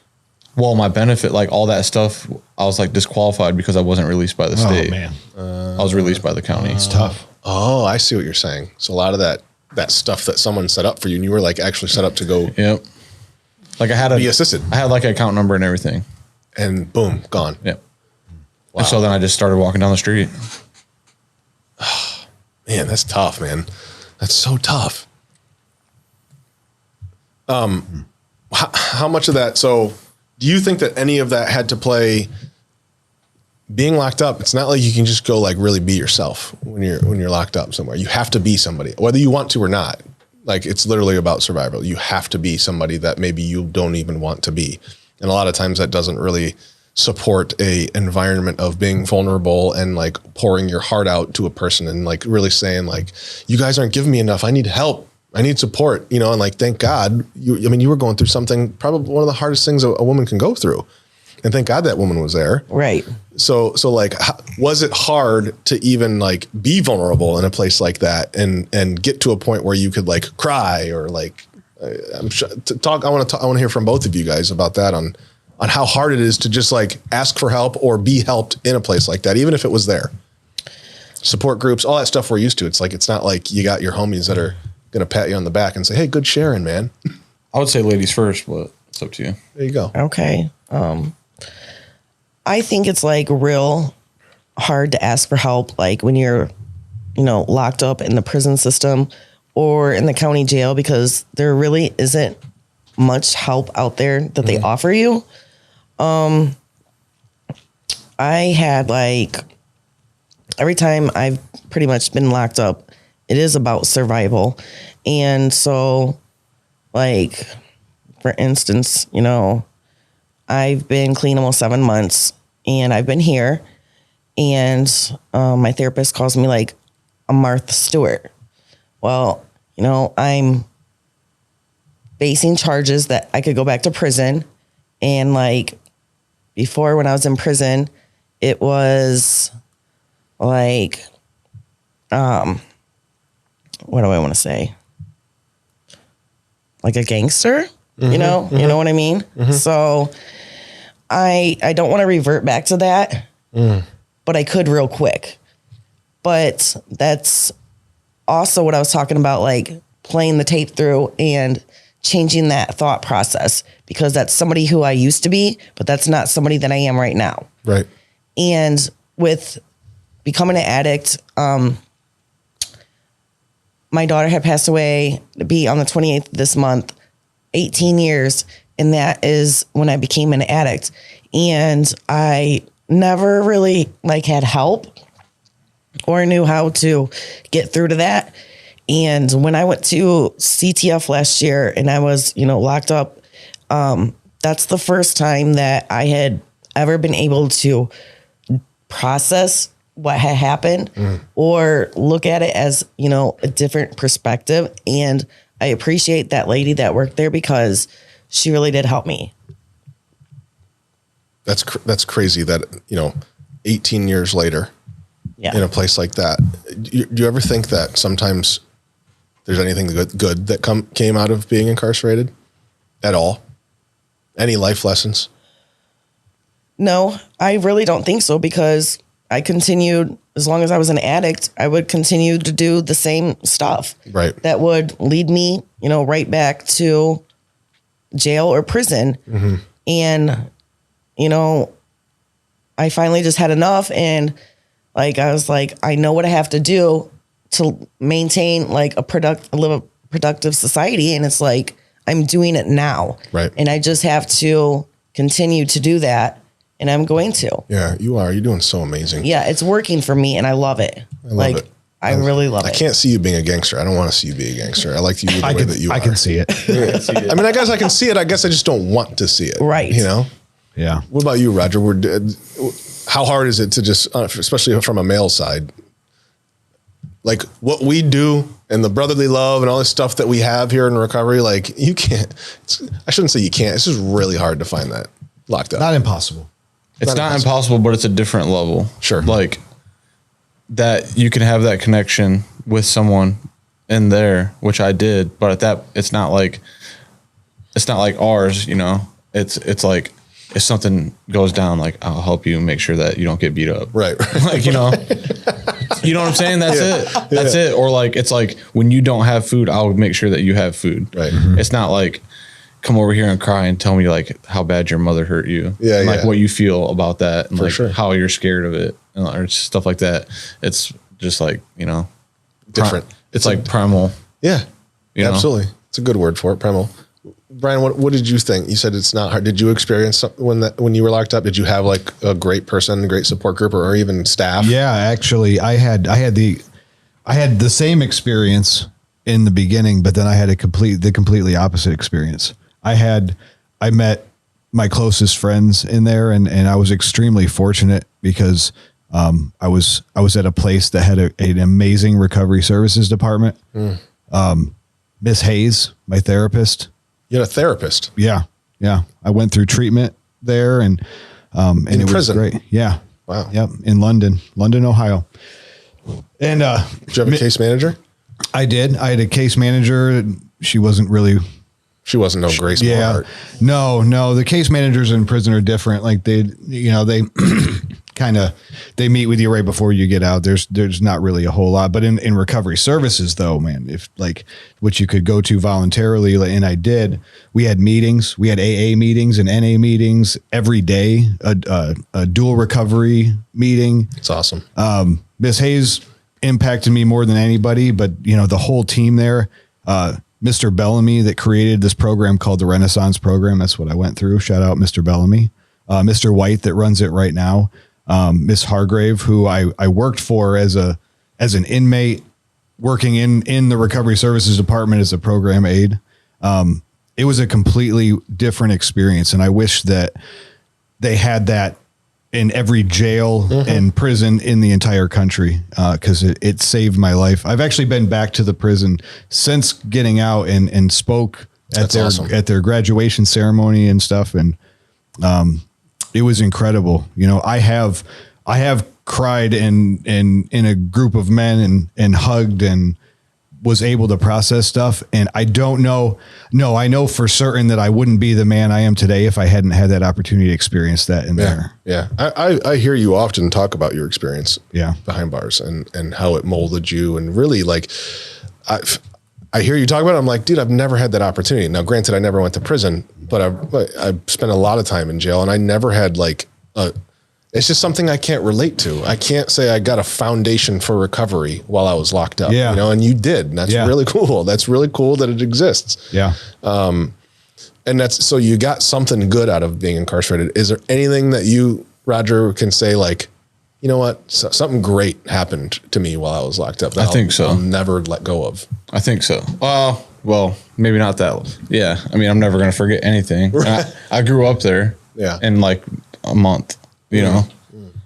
Well, my benefit, like all that stuff, I was like disqualified because I wasn't released by the state. Oh man, I was released by the county. it's tough. Oh, I see what you're saying. So a lot of that stuff that someone set up for you, and you were like actually set up to go Yep. Like I had be assisted, I had like an account number and everything. and boom, gone. Yep. Wow. And so then I just started walking down the street. Man, that's tough, man. That's so tough. How much of that? So, do you think that any of that had to play? Being locked up, it's not like you can just go like really be yourself when you're locked up somewhere. You have to be somebody, whether you want to or not. Like it's literally about survival. You have to be somebody that maybe you don't even want to be, and a lot of times that doesn't really support a environment of being vulnerable and like pouring your heart out to a person and like really saying like, you guys aren't giving me enough. I need help. I need support, you know, and like, thank God you were going through something, probably one of the hardest things a woman can go through. And thank God that woman was there. Right. So like, was it hard to even like be vulnerable in a place like that and get to a point where you could like cry or like, I'm sure to talk. I want to hear from both of you guys about that on how hard it is to just like ask for help or be helped in a place like that, even if it was there. Support groups, all that stuff we're used to. It's like, it's not like you got your homies that are going to pat you on the back and say, hey, good sharing, man. I would say ladies first, but it's up to you. There you go. Okay. I think it's like real hard to ask for help. Like when you're, locked up in the prison system or in the county jail, because there really isn't much help out there that they offer you. I had like, every time I've pretty much been locked up, it is about survival. And so like, for instance, I've been clean almost 7 months and I've been here and my therapist calls me like a Martha Stewart. Well, I'm facing charges that I could go back to prison. And like before when I was in prison, it was like, what do I want to say? Like a gangster, you know what I mean? So I don't want to revert back to that, but I could real quick. But that's also what I was talking about, like playing the tape through and changing that thought process, because that's somebody who I used to be, but that's not somebody that I am right now. Right. And with becoming an addict, my daughter had passed away to be on the 28th this month, 18 years. And that is when I became an addict. And I never really had help or knew how to get through to that. And when I went to CTF last year and I was, locked up, that's the first time that I had ever been able to process what had happened or look at it as, a different perspective. And I appreciate that lady that worked there because she really did help me. That's crazy that, 18 years later in a place like that. Do you ever think that sometimes there's anything good that came out of being incarcerated at all? Any life lessons? No, I really don't think so, because I continued, as long as I was an addict, I would continue to do the same stuff. Right. That would lead me, right back to jail or prison. And, I finally just had enough. And I was like, I know what I have to do to maintain live a productive society. And it's like, I'm doing it now. Right. And I just have to continue to do that. And I'm going to. Yeah, you are. You're doing so amazing. Yeah, it's working for me and I love it. I love it. I really love it. I can't see you being a gangster. I don't want to see you be a gangster. I like you the way that you are. I can see it. I mean, I guess I can see it. I guess I just don't want to see it. Right. Yeah. What about you, Roger? How hard is it to just, especially from a male side, like what we do and the brotherly love and all this stuff that we have here in recovery, like you can't, I shouldn't say you can't. It's just really hard to find that locked up. Not impossible. It's not impossible, but it's a different level. Sure. Like that you can have that connection with someone in there, which I did, but at that, it's not like ours, It's like if something goes down, like I'll help you make sure that you don't get beat up. Right. Like, you know what I'm saying? That's it. That's it. Or like, it's like when you don't have food, I'll make sure that you have food. Right. It's not like come over here and cry and tell me like how bad your mother hurt you. Yeah. And like what you feel about that and For like sure. how you're scared of it and or stuff like that. It's just like, you know, Different. It's like primal. Yeah. You know? Absolutely. It's a good word for it. Primal. Bryan, what did you think? You said it's not hard. Did you experience something when you were locked up? Did you have like a great person, a great support group, or even staff? Yeah, actually, I had the same experience in the beginning, but then I had the completely opposite experience. I met my closest friends in there, and I was extremely fortunate because I was at a place that had an amazing recovery services department. Miss Hayes, my therapist. You had a therapist. Yeah. I went through treatment there, and In it prison? was great. Yeah. Wow. Yep. In London, Ohio. And Did you have a case manager? I did. I had a case manager. She wasn't really. She wasn't no Grace Yeah. Moore. No. The case managers in prison are different. Like they kind of, they meet with you right before you get out. There's not really a whole lot, but in recovery services though, man, if like which you could go to voluntarily. And I did, we had meetings, we had AA meetings and NA meetings every day, a dual recovery meeting. It's awesome. Miss Hayes impacted me more than anybody, but the whole team there, Mr. Bellamy that created this program called the Renaissance Program. That's what I went through. Shout out Mr. Bellamy, Mr. White that runs it right now. Miss Hargrave, who I worked for as an inmate working in the recovery services department as a program aide. It was a completely different experience. And I wish that they had that in every jail and prison in the entire country. Cause it saved my life. I've actually been back to the prison since getting out and spoke at at their graduation ceremony and stuff. And, it was incredible. I have cried in a group of men and hugged and was able to process stuff. And I don't know. No, I know for certain that I wouldn't be the man I am today if I hadn't had that opportunity to experience that in there. Yeah. I hear you often talk about your experience behind bars and how it molded you. And really like, I hear you talk about it. I'm like, dude, I've never had that opportunity. Now, granted, I never went to prison, but I spent a lot of time in jail and I never had like it's just something I can't relate to. I can't say I got a foundation for recovery while I was locked up, and you did. And that's really cool. That's really cool that it exists. Yeah. And that's, so you got something good out of being incarcerated. Is there anything that you, Roger, can say like, you know what, something great happened to me while I was locked up that I think so. I'll never let go of? I think so. Well, maybe not that. Yeah. I mean, I'm never going to forget anything. Right. I grew up there in like a month,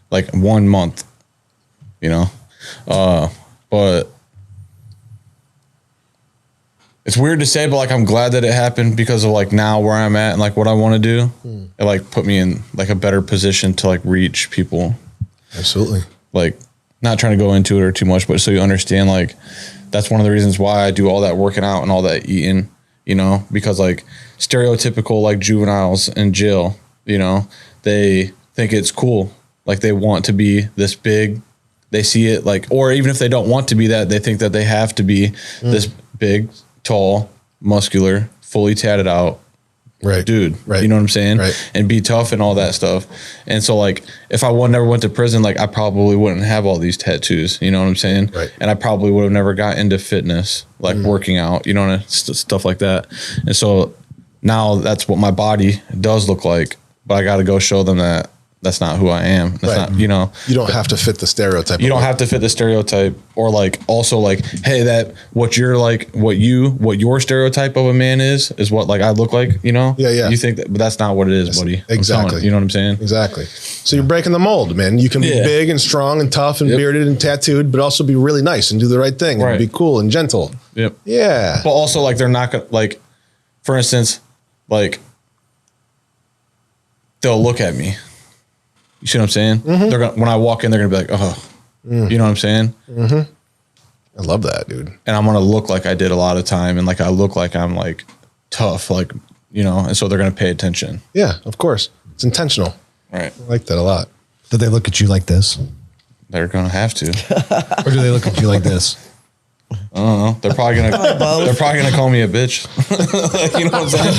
like 1 month, but it's weird to say, but like, I'm glad that it happened because of like now where I'm at and like what I want to do. It like put me in like a better position to like reach people. Absolutely. Like not trying to go into it or too much, but so you understand, like, that's one of the reasons why I do all that working out and all that eating, because like stereotypical, like juveniles in jail, they think it's cool. Like they want to be this big, they see it like, or even if they don't want to be that, they think that they have to be this big, tall, muscular, fully tatted out dude. Right. You know what I'm saying? Right. And be tough and all that stuff. And so like, if I never went to prison, like I probably wouldn't have all these tattoos, you know what I'm saying? Right. And I probably would have never got into fitness, like working out, stuff like that. And so now that's what my body does look like, but I got to go show them that that's not who I am. That's not, you don't have to fit the stereotype. You don't have to fit the stereotype, or like also like, hey, that what your stereotype of a man is what like I look like, Yeah. You think that, but that's not what it is, buddy. Exactly. You know what I'm saying? Exactly. So you're breaking the mold, man. You can be big and strong and tough and bearded and tattooed, but also be really nice and do the right thing and be cool and gentle. Yep. Yeah. But also like, they're not gonna like, for instance, like they'll look at me. You see what I'm saying? They're gonna, when I walk in, they're gonna be like, "Oh," you know what I'm saying? I love that, dude. And I'm gonna look like I did a lot of time, and like I look like I'm like tough, like and so they're gonna pay attention. Yeah, of course. It's intentional. Right. I like that a lot. Do they look at you like this? They're gonna have to. Or do they look at you like this? I don't know. They're probably gonna call me a bitch. You know what I'm saying?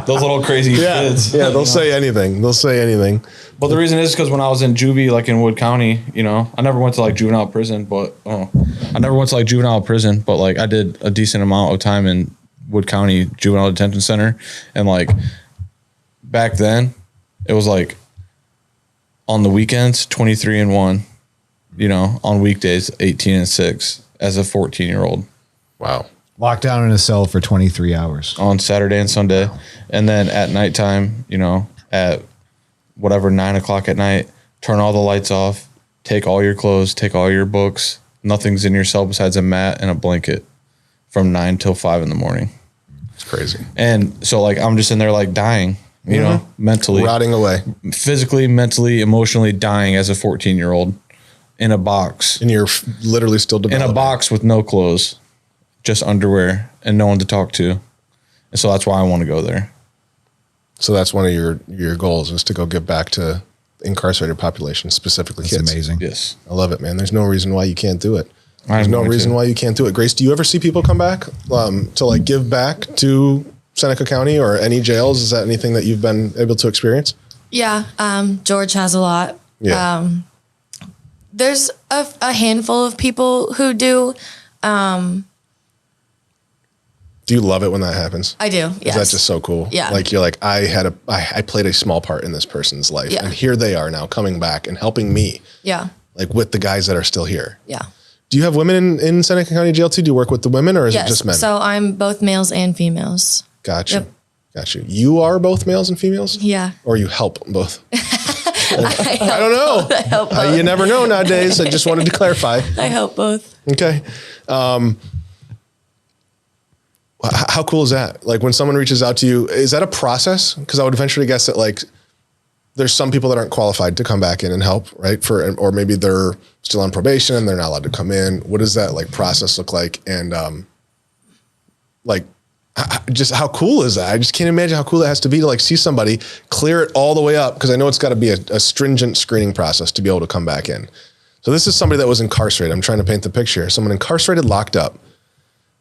Those little crazy kids. Yeah, they'll say anything. They'll say anything. But the reason is because when I was in juvie, like in Wood County, you know, I never went to like juvenile prison, but like I did a decent amount of time in Wood County Juvenile Detention Center, and like back then, it was like on the weekends 23-1, you know, on weekdays 18-6 as a 14-year-old. Wow. Locked down in a cell for 23 hours. On Saturday and Sunday. Wow. And then at nighttime, you know, at whatever, 9 o'clock at night, turn all the lights off, take all your clothes, take all your books. Nothing's in your cell besides a mat and a blanket from 9 till 5 in the morning. It's crazy. And so like, I'm just in there like dying, you know, mentally. Rotting away. Physically, mentally, emotionally dying as a 14-year-old in a box. And you're literally still developing. In a box with no clothes, just underwear and no one to talk to. And so that's why I want to go there. So that's one of your goals, is to go give back to incarcerated population, specifically That's kids. amazing. Yes. I love it, man. There's no reason why you can't do it. There's no reason why you can't do it. Grace, do you ever see people come back to like give back to Seneca County or any jails? Is that anything that you've been able to experience? Yeah. George has a lot. Yeah. There's a handful of people who do. Do you love it when that happens? I do. Yes. That's just so cool. Yeah. Like you're like, I played a small part in this person's life, Yeah. and here they are now coming back and helping me. Yeah. Like with the guys that are still here. Yeah. Do you have women in Seneca County Jail too? Do you work with the women, or is Yes. it just men? So I'm both males and females. Gotcha. Yep. Gotcha. You are both males and females? Yeah. Or you help both? I don't know. I help both. You never know nowadays. I just wanted to clarify. I help both. Okay. How cool is that? Like when someone reaches out to you, is that a process? Because I would eventually guess that like there's some people that aren't qualified to come back in and help, right? Or maybe they're still on probation and they're not allowed to come in. What does that like process look like? And like just how cool is that? I just can't imagine how cool that has to be to like see somebody clear it all the way up, because I know it's got to be a stringent screening process to be able to come back in. So this is somebody that was incarcerated. I'm trying to paint the picture. Someone incarcerated, locked up.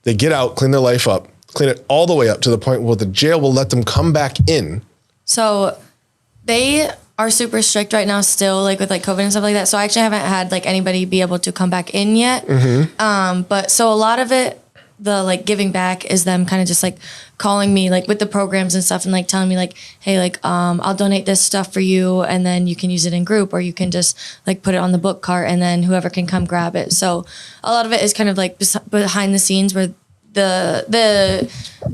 They get out, clean their life up, clean it all the way up to the point where the jail will let them come back in. So they are super strict right now still, like with like COVID and stuff like that. So I actually haven't had like anybody be able to come back in yet. But so a lot of it, the like giving back is them kind of just like calling me like with the programs and stuff and like telling me like, hey, like I'll donate this stuff for you and then you can use it in group, or you can just like put it on the book cart and then whoever can come grab it. So a lot of it is kind of like behind the scenes where the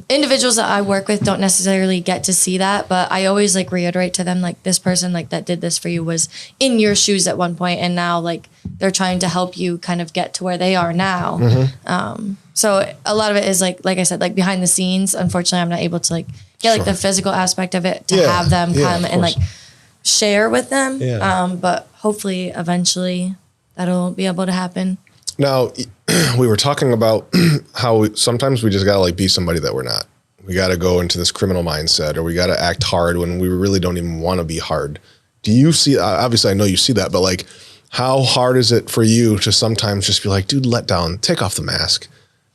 individuals that I work with don't necessarily get to see that, but I always like reiterate to them like, this person like that did this for you was in your shoes at one point, and now like they're trying to help you kind of get to where they are now. So a lot of it is like I said, like behind the scenes. Unfortunately, I'm not able to like get like the physical aspect of it to have them come and like share with them. But hopefully eventually that'll be able to happen. Now, we were talking about how sometimes we just got to like be somebody that we're not. We got to go into this criminal mindset, or we got to act hard when we really don't even want to be hard. Do you see, obviously I know you see that, but like how hard is it for you to sometimes just be like, dude, let down, take off the mask.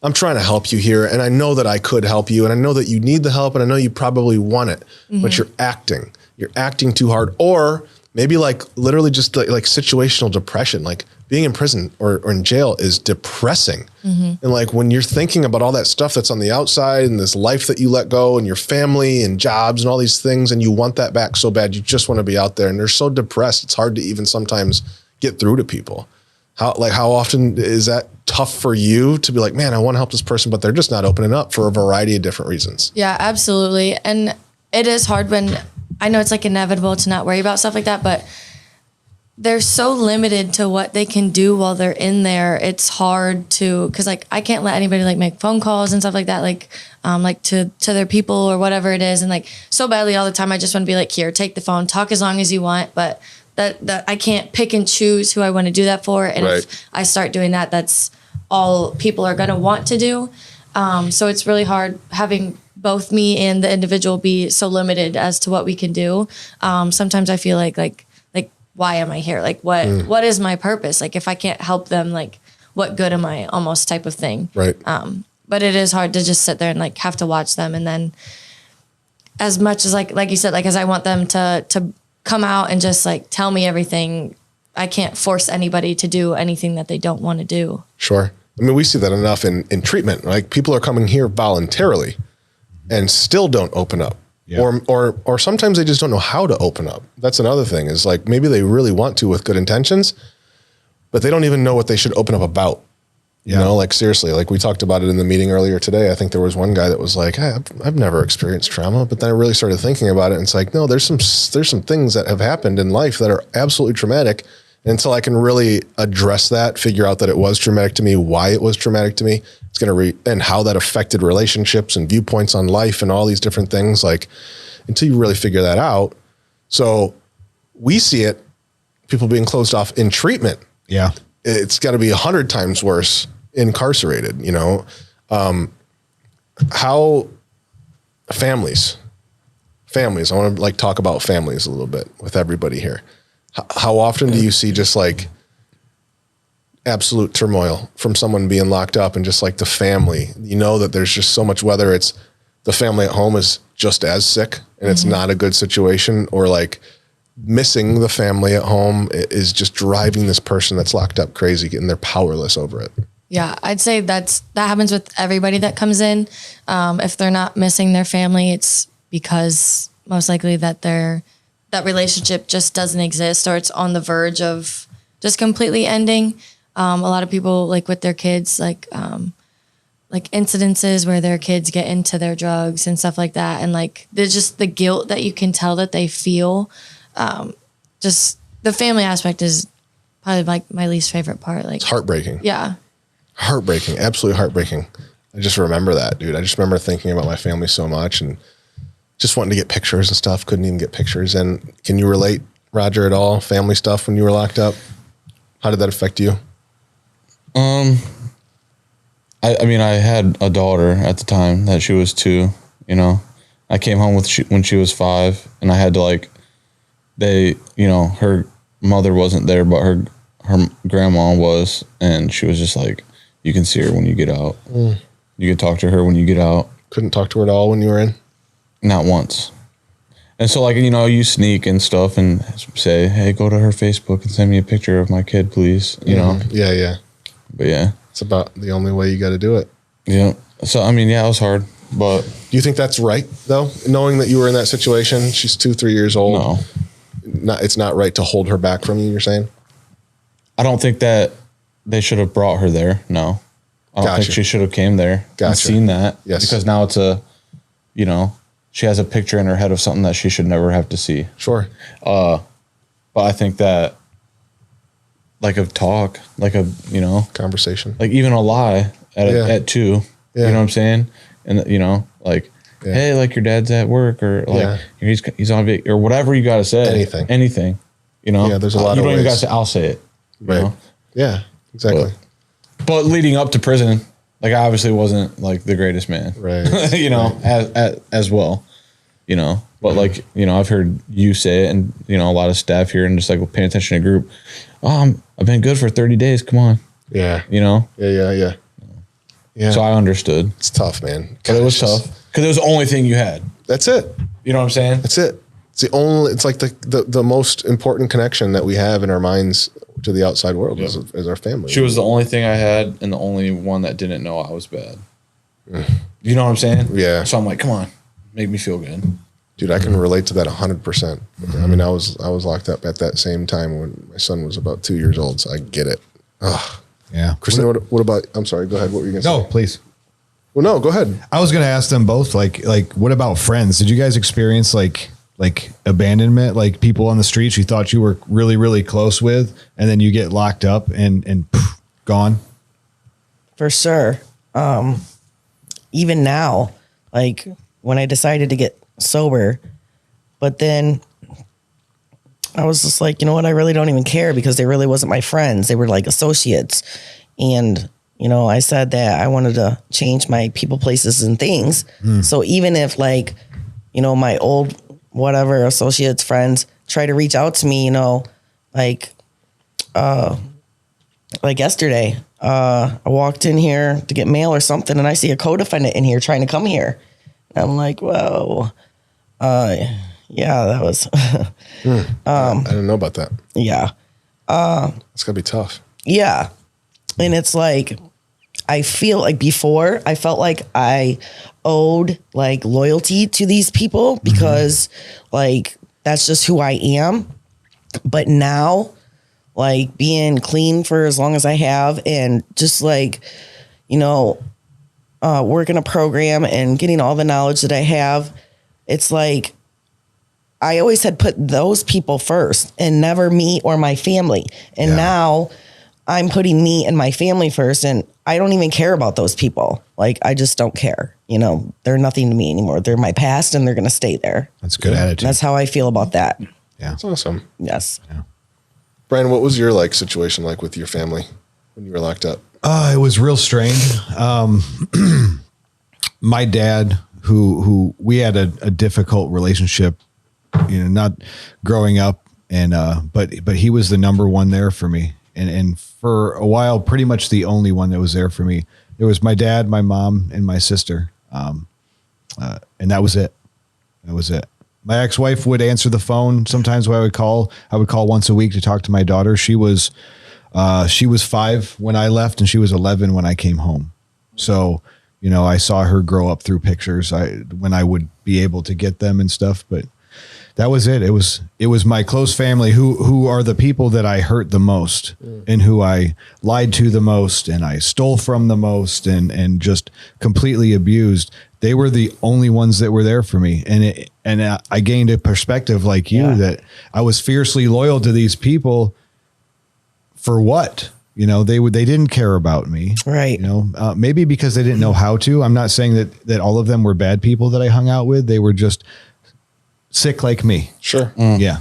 I'm trying to help you here. And I know that I could help you. And I know that you need the help. And I know you probably want it, but you're acting too hard. Or maybe like literally just like situational depression, like being in prison or in jail is depressing. And like when you're thinking about all that stuff that's on the outside and this life that you let go and your family and jobs and all these things, and you want that back so bad, you just want to be out there and they're so depressed. It's hard to even sometimes get through to people. How often is that tough for you to be like, man, I want to help this person, but they're just not opening up for a variety of different reasons? Yeah, absolutely. And it is hard when I know it's like inevitable to not worry about stuff like that, but they're so limited to what they can do while they're in there. It's hard to, cause like I can't let anybody like make phone calls and stuff like that, like to their people or whatever it is. And like so badly all the time, I just want to be like, here, take the phone, talk as long as you want, but that I can't pick and choose who I want to do that for. And if I start doing that, that's all people are going to want to do. So it's really hard having both me and the individual be so limited as to what we can do. Sometimes I feel like why am I here? Like what is my purpose? Like if I can't help them, like what good am I, almost type of thing. Right. But it is hard to just sit there and like have to watch them. And then as much as like you said, like as I want them to come out and just like tell me everything, I can't force anybody to do anything that they don't want to do. Sure. I mean, we see that enough in treatment. Like people are coming here voluntarily and still don't open up. Yeah. Or sometimes they just don't know how to open up. That's another thing, is like maybe they really want to with good intentions, but they don't even know what they should open up about. You know, like seriously, like we talked about it in the meeting earlier today. I think there was one guy that was like, hey, I've never experienced trauma, but then I really started thinking about it. And it's like, no, there's some things that have happened in life that are absolutely traumatic. And until I can really address that, figure out that it was traumatic to me, why it was traumatic to me, it's going to and how that affected relationships and viewpoints on life and all these different things. Like until you really figure that out. So we see it, people being closed off in treatment. Yeah. It's got to be 100 times worse incarcerated, you know. How families, I want to like talk about families a little bit with everybody here. How often do you see just like absolute turmoil from someone being locked up and just like the family, you know, that there's just so much, whether it's the family at home is just as sick and it's not a good situation, or like missing the family at home is just driving this person that's locked up crazy and they're powerless over it. Yeah, I'd say that happens with everybody that comes in. If they're not missing their family, it's because most likely that that relationship just doesn't exist, or it's on the verge of just completely ending. A lot of people, like with their kids, like incidences where their kids get into their drugs and stuff like that. And like, there's just the guilt that you can tell that they feel. Just the family aspect is probably like my least favorite part. Like, it's heartbreaking. Yeah. Heartbreaking. Absolutely heartbreaking. I just remember that, dude. I just remember thinking about my family so much and just wanting to get pictures and stuff. Couldn't even get pictures. And can you relate, Roger, at all? Family stuff when you were locked up? How did that affect you? I mean, I had a daughter at the time that she was 2, you know. I came home when she was 5, and I had to like, her mother wasn't there, but her grandma was, and she was just like, you can see her when you get out. You can talk to her when you get out. Couldn't talk to her at all when you were in? Not once. And so like, you know, you sneak and stuff and say, hey, go to her Facebook and send me a picture of my kid, please. You know? Yeah, yeah. But yeah. It's about the only way you got to do it. Yeah. So, I mean, yeah, it was hard, but. Do you think that's right, though? Knowing that you were in that situation, she's 2-3 years old. No. It's not right to hold her back from you, you're saying? I don't think that they should have brought her there. No. I don't think she should have came there and seen that. Yes. Because now it's she has a picture in her head of something that she should never have to see. Sure. But I think that like a talk, like a, conversation, like even a lie at 2, you know what I'm saying? And like, hey, like your dad's at work, or like he's on vacation, or whatever you got to say. Anything, Yeah, there's a lot of ways. You don't even got to say, I'll say it. Right. Know? Yeah, exactly. But leading up to prison, like I obviously wasn't like the greatest man. Right. As well, but like, I've heard you say it, and, a lot of staff here, and just like paying attention to group. I've been good for 30 days. Come on. Yeah. Yeah. So I understood. It's tough, man. But it was tough because it was the only thing you had. That's it. You know what I'm saying? That's it. It's like the most important connection that we have in our minds to the outside world is our family. She was the only thing I had, and the only one that didn't know I was bad. You know what I'm saying? Yeah. So I'm like, come on, make me feel good. Dude, I can relate to that 100%. I mean, I was locked up at that same time when my son was about 2 years old, so I get it. Ugh. Yeah. Christina, what about, I'm sorry, go ahead. What were you going to say? No, please. Well, no, go ahead. I was going to ask them both, like, what about friends? Did you guys experience like abandonment, like people on the streets you thought you were really, really close with, and then you get locked up and poof, gone? For sure. Even now, like when I decided to get sober, but then I was just like, you know what? I really don't even care, because they really wasn't my friends. They were like associates. And I said that I wanted to change my people, places, and things. So even if like, my old whatever associates, friends try to reach out to me, like yesterday, I walked in here to get mail or something, and I see a co-defendant in here trying to come here. And I'm like, whoa, yeah, that was. I didn't know about that. Yeah, It's gonna be tough. yeah, and it's like I feel like before I felt like I owed like loyalty to these people because like that's just who I am. But now, like being clean for as long as I have and just like, working a program and getting all the knowledge that I have, it's like I always had put those people first and never me or my family. And now I'm putting me and my family first, and I don't even care about those people. Like, I just don't care. They're nothing to me anymore. They're my past, and they're going to stay there. That's a good attitude. That's how I feel about that. Yeah. That's awesome. Yes. Yeah. Bryan, what was your situation like with your family when you were locked up? It was real strange. My dad, who we had a difficult relationship, not growing up, and but he was the number one there for me, and for a while, pretty much the only one that was there for me. There was my dad, my mom, and my sister, and that was it. That was it. My ex-wife would answer the phone sometimes when I would call once a week to talk to my daughter. She was 5 when I left, and she was 11 when I came home. So, I saw her grow up through pictures when I would be able to get them and stuff. But that was it. It was my close family who are the people that I hurt the most and who I lied to the most and I stole from the most and just completely abused. They were the only ones that were there for me. And I gained a perspective like you that I was fiercely loyal to these people for what? They didn't care about me. Right. Maybe because they didn't know how to. I'm not saying that all of them were bad people that I hung out with. They were just sick like me. Sure. Yeah.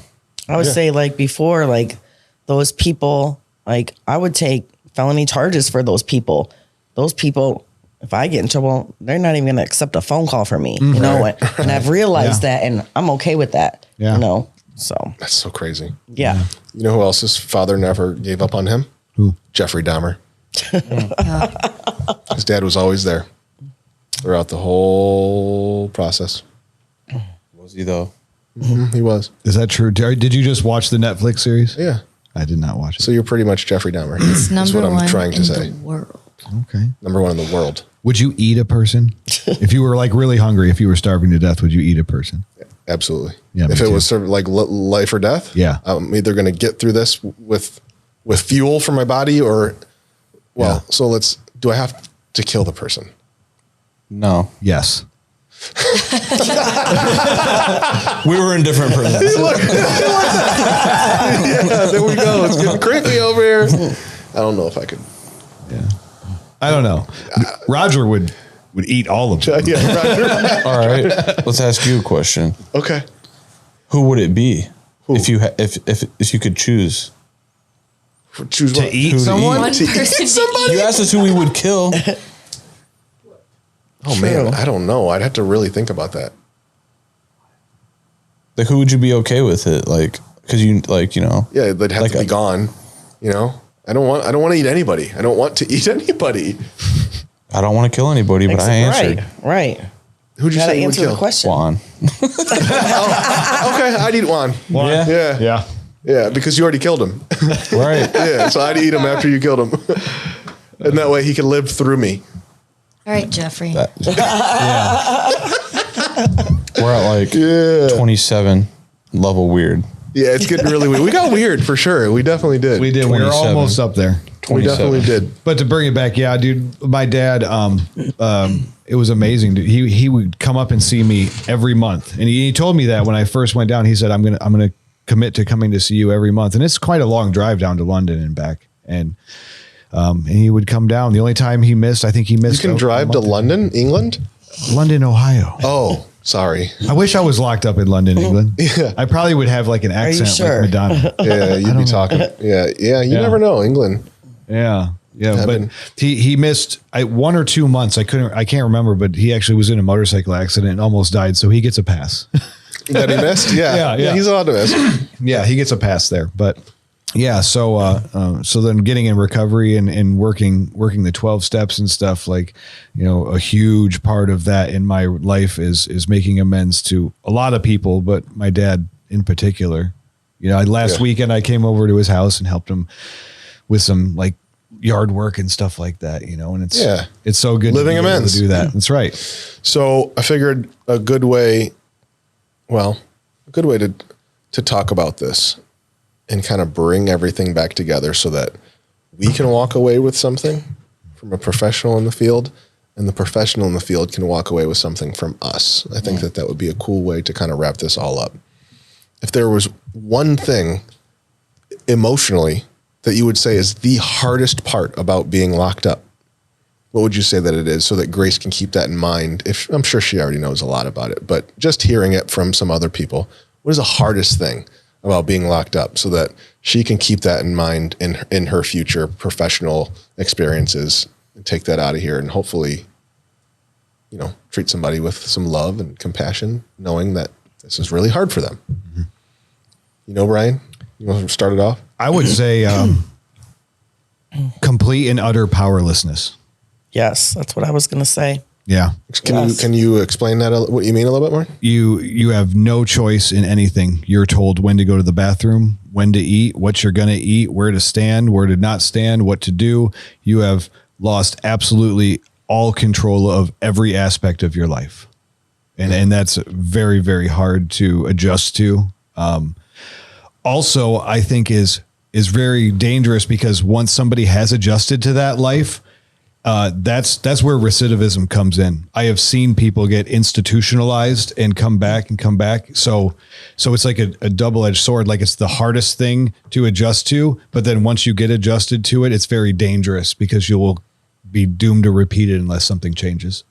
I would say like before, like those people, like I would take felony charges for those people. Those people, if I get in trouble, they're not even going to accept a phone call from me, and I've realized that, and I'm okay with that, so. That's so crazy. Yeah. You know who else's father never gave up on him? Who? Jeffrey Dahmer. His dad was always there throughout the whole process. Was he though? Mm-hmm, he was. Is that true? Did you just watch the Netflix series? Yeah. I did not watch it. So you're pretty much Jeffrey Dahmer. It's That's number what I'm one trying to in say. the world. Okay. Number one in the world. Would you eat a person? If you were like really hungry, if you were starving to death, would you eat a person? Absolutely. Yeah, if me it too. was sort of like life or death, Yeah. I'm either going to get through this with fuel for my body or, so do I have to kill the person? No. Yes. We were in different prisons. Yeah, there we go. It's getting creepy over here. I don't know if I could. Yeah. I don't know. Roger would eat all of them. Yeah, Roger. All right. Let's ask you a question. Okay. Who would it be if you if you could choose? Choose To what? eat Who to someone? eat? One To person eat to somebody? You asked us who we would kill. Oh man, I don't know. I'd have to really think about that. Like, who would you be okay with it? Like, because Yeah, they'd have Like to be gone. I don't want to eat anybody. I don't want to eat anybody. I don't want to kill anybody, but I answered. Right. Who'd you Gotta say you would answer the kill? question. Juan. Okay, I'd eat Juan. Yeah. Yeah, because you already killed him. Right. Yeah, so I'd eat him after you killed him. And that way he could live through me. All right, Jeffrey. Yeah. We're at like 27 level weird. Yeah, it's getting really weird. We got weird for sure. We definitely did. We did. We were 27. almost up there. We definitely did. But to bring it back, yeah, dude, my dad, it was amazing. Dude. He would come up and see me every month, and he told me that when I first went down. He said, "I'm gonna commit to coming to see you every month," and it's quite a long drive down to London and back. And he would come down. The only time he missed, I think he missed. You can drive to London, England? London, Ohio. Oh, sorry. I wish I was locked up in London, England. Yeah. I probably would have like an accent sure? like Madonna. Yeah, you'd be talking. Yeah, you never know. England. Yeah. Yeah, but he missed 1 or 2 months. I can't remember, but he actually was in a motorcycle accident and almost died. So he gets a pass. That he missed? Yeah. He's allowed to miss. Yeah, he gets a pass there. But yeah, so then getting in recovery and working the 12 steps and stuff, like, a huge part of that in my life is making amends to a lot of people, but my dad in particular. Last weekend I came over to his house and helped him with some like yard work and stuff like that, and it's so good living to be amends able to do that. That's right. So I figured a good way to talk about this and kind of bring everything back together so that we can walk away with something from a professional in the field, and the professional in the field can walk away with something from us. I think that would be a cool way to kind of wrap this all up. If there was one thing emotionally that you would say is the hardest part about being locked up, what would you say that it is, so that Grace can keep that in mind? I'm sure she already knows a lot about it, but just hearing it from some other people, what is the hardest thing about being locked up so that she can keep that in mind in her future professional experiences and take that out of here and hopefully, treat somebody with some love and compassion, knowing that this is really hard for them. Mm-hmm. Bryan, you want to start it off? I would say complete and utter powerlessness. Yes, that's what I was going to say. Yeah. Can you explain that, what you mean a little bit more? You have no choice in anything. You're told when to go to the bathroom, when to eat, what you're going to eat, where to stand, where to not stand, what to do. You have lost absolutely all control of every aspect of your life. And that's very, very hard to adjust to. Also, I think is very dangerous, because once somebody has adjusted to that life, that's where recidivism comes in. I have seen people get institutionalized and come back. So it's like a double-edged sword. Like, it's the hardest thing to adjust to, but then once you get adjusted to it, it's very dangerous, because you will be doomed to repeat it unless something changes.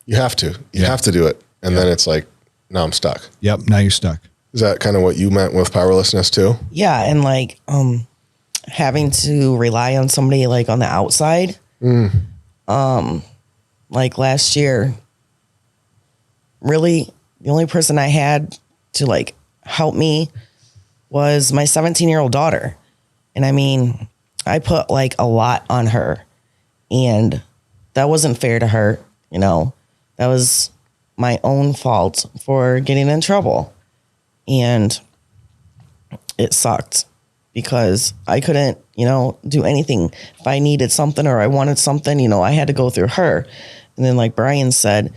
You have to. You have to do it. And then it's like, now I'm stuck. Yep, now you're stuck. Is that kind of what you meant with powerlessness too? Yeah, and like having to rely on somebody like on the outside. Like last year, really the only person I had to like help me was my 17-year-old daughter. And I mean, I put like a lot on her, and that wasn't fair to her. That was my own fault for getting in trouble. And it sucked, because I couldn't, do anything. If I needed something or I wanted something, I had to go through her. And then like Bryan said,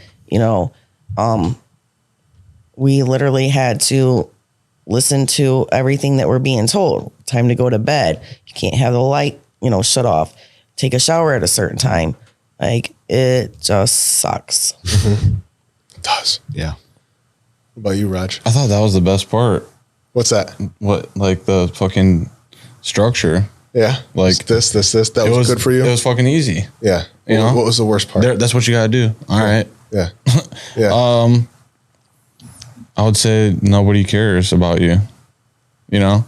we literally had to listen to everything that we're being told. Time to go to bed. You can't have the light, shut off. Take a shower at a certain time. Like, it just sucks. Mm-hmm. It does. Yeah. What about you, Raj? I thought that was the best part. What's that? What, like the fucking structure? Yeah. Like this. That was good for you? It was fucking easy. Yeah. What was the worst part? That's what you got to do. All right. Yeah. Yeah. I would say nobody cares about you, and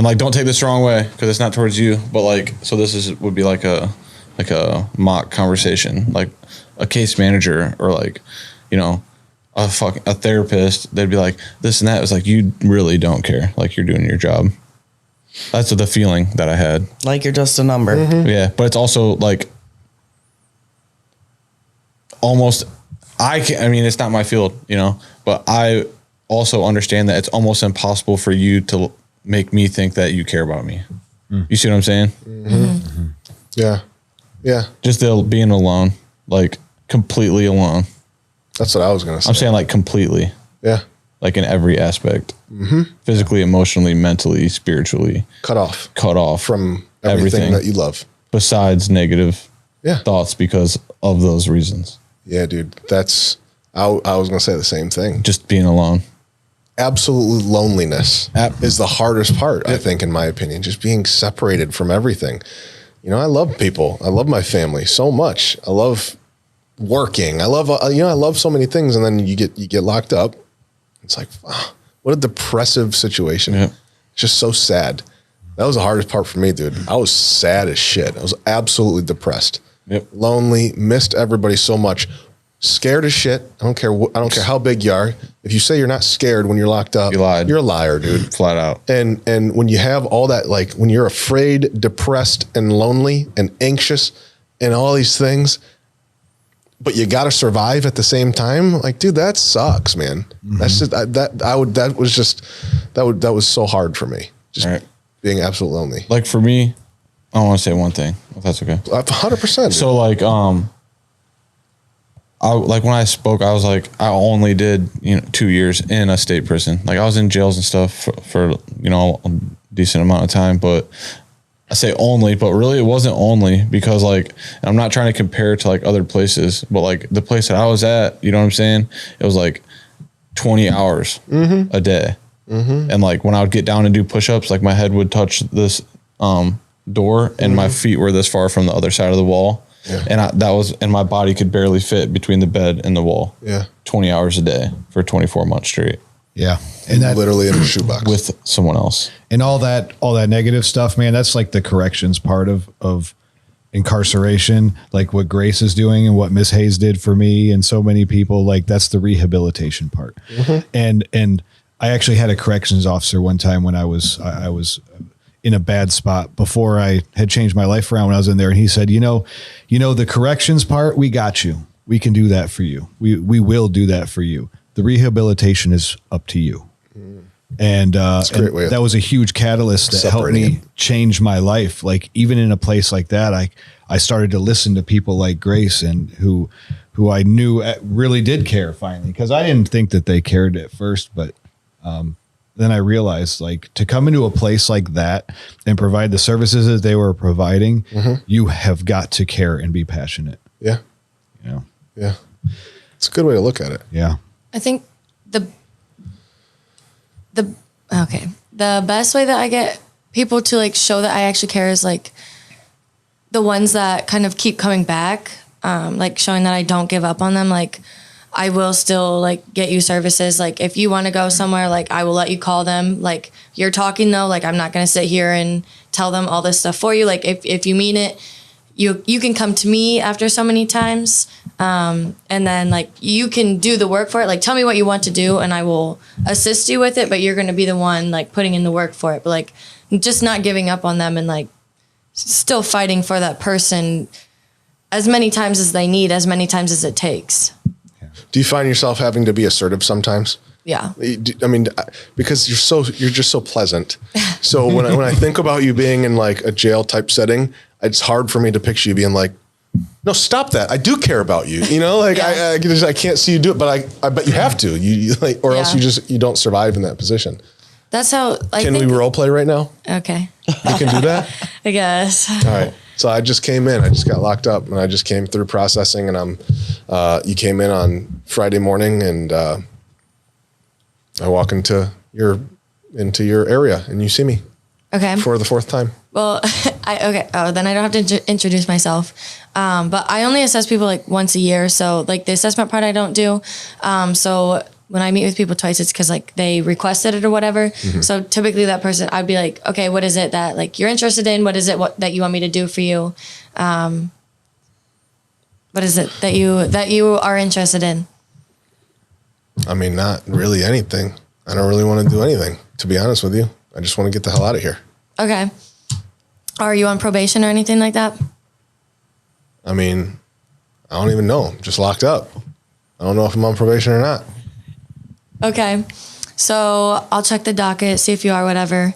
like, don't take this the wrong way, because it's not towards you, but like, so this would be like a mock conversation, like a case manager or like, a therapist. They'd be like this and that. It's like, you really don't care. Like, you're doing your job. That's the feeling that I had. Like, you're just a number. Mm-hmm. Yeah. But it's also like almost, it's not my field, but I also understand that it's almost impossible for you to make me think that you care about me. You see what I'm saying? Mm-hmm. Mm-hmm. Yeah. Yeah. Just being alone, like completely alone. That's what I was going to say. I'm saying like completely. Yeah. Like in every aspect. Mm-hmm. Physically, emotionally, mentally, spiritually. Cut off from everything that you love. Besides negative yeah. thoughts because of those reasons. Yeah, dude. That's, I was going to say the same thing. Just being alone. Absolute loneliness is the hardest part, I think, in my opinion. Just being separated from everything. You know, I love people. I love my family so much. I love working. I love, I love so many things. And then you get locked up. It's like, what a depressive situation. Yeah. It's just so sad. That was the hardest part for me, dude. I was sad as shit. I was absolutely depressed. Yep. Lonely, missed everybody so much. Scared as shit. I don't care how big you are. If you say you're not scared when you're locked up, You lied. You're a liar, dude. Flat out. And when you have all that, like when you're afraid, depressed, and lonely and anxious and all these things, but you got to survive at the same time, like, dude, that sucks, man. Mm-hmm. That's just that was so hard for me. Just Right. being absolutely lonely. Like for me, I want to say one thing, if that's okay. 100%. So like, like when I spoke, I was like, I only did 2 years in a state prison. Like I was in jails and stuff for a decent amount of time, but I say only, but really it wasn't only because like, and I'm not trying to compare it to like other places, but like the place that I was at, you know what I'm saying? It was like 20 hours a day. Mm-hmm. And like when I would get down and do push-ups, like my head would touch this door and my feet were this far from the other side of the wall. Yeah. And my body could barely fit between the bed and the wall. Yeah. 20 hours a day for 24 months straight. Yeah. And that literally in a shoebox with someone else. And all that negative stuff, man, that's like the corrections part of incarceration, like what Grace is doing and what Miss Hayes did for me and so many people. Like that's the rehabilitation part. Mm-hmm. And I actually had a corrections officer one time when I was in a bad spot before I had changed my life around when I was in there. And he said, the corrections part, we got you. We can do that for you. We will do that for you. The rehabilitation is up to you. And that was a huge catalyst that helped me change my life. Like even in a place like that, I started to listen to people like Grace and who I knew really did care finally. Cause I didn't think that they cared at first, but, then I realized like to come into a place like that and provide the services that they were providing, you have got to care and be passionate. Yeah. Yeah. It's a good way to look at it. Yeah. I think the best way that I get people to like show that I actually care is like the ones that kind of keep coming back, like showing that I don't give up on them. Like I will still like get you services. Like if you want to go somewhere, like I will let you call them. Like you're talking though, like I'm not going to sit here and tell them all this stuff for you. Like if you mean it, you can come to me after so many times. And then like you can do the work for it. Like tell me what you want to do and I will assist you with it, but you're going to be the one like putting in the work for it. But like just not giving up on them and like still fighting for that person as many times as they need, as many times as it takes. Do you find yourself having to be assertive sometimes? Yeah. I mean, because you're just so pleasant. So when I think about you being in like a jail type setting, it's hard for me to picture you being like, no, stop that. I do care about you. Like yeah. I can't see you do it, but I bet you have to. You like, or else you don't survive in that position. That's how. Can we role play right now? Okay. You can do that. I guess. All right. So I just came in. I just got locked up, and I just came through processing. And you came in on Friday morning, and I walk into your area, and you see me. Okay. For the fourth time. Well, okay. Oh, then I don't have to introduce myself. But I only assess people like once a year. So like the assessment part I don't do. So when I meet with people twice, it's because like they requested it or whatever. Mm-hmm. So typically that person, I'd be like, okay, what is it that like you're interested in? What is it that you want me to do for you? What is it that you are interested in? I mean, not really anything. I don't really want to do anything, to be honest with you. I just want to get the hell out of here. Okay. Are you on probation or anything like that? I mean, I don't even know. I'm just locked up. I don't know if I'm on probation or not. Okay. So I'll check the docket, see if you are, whatever.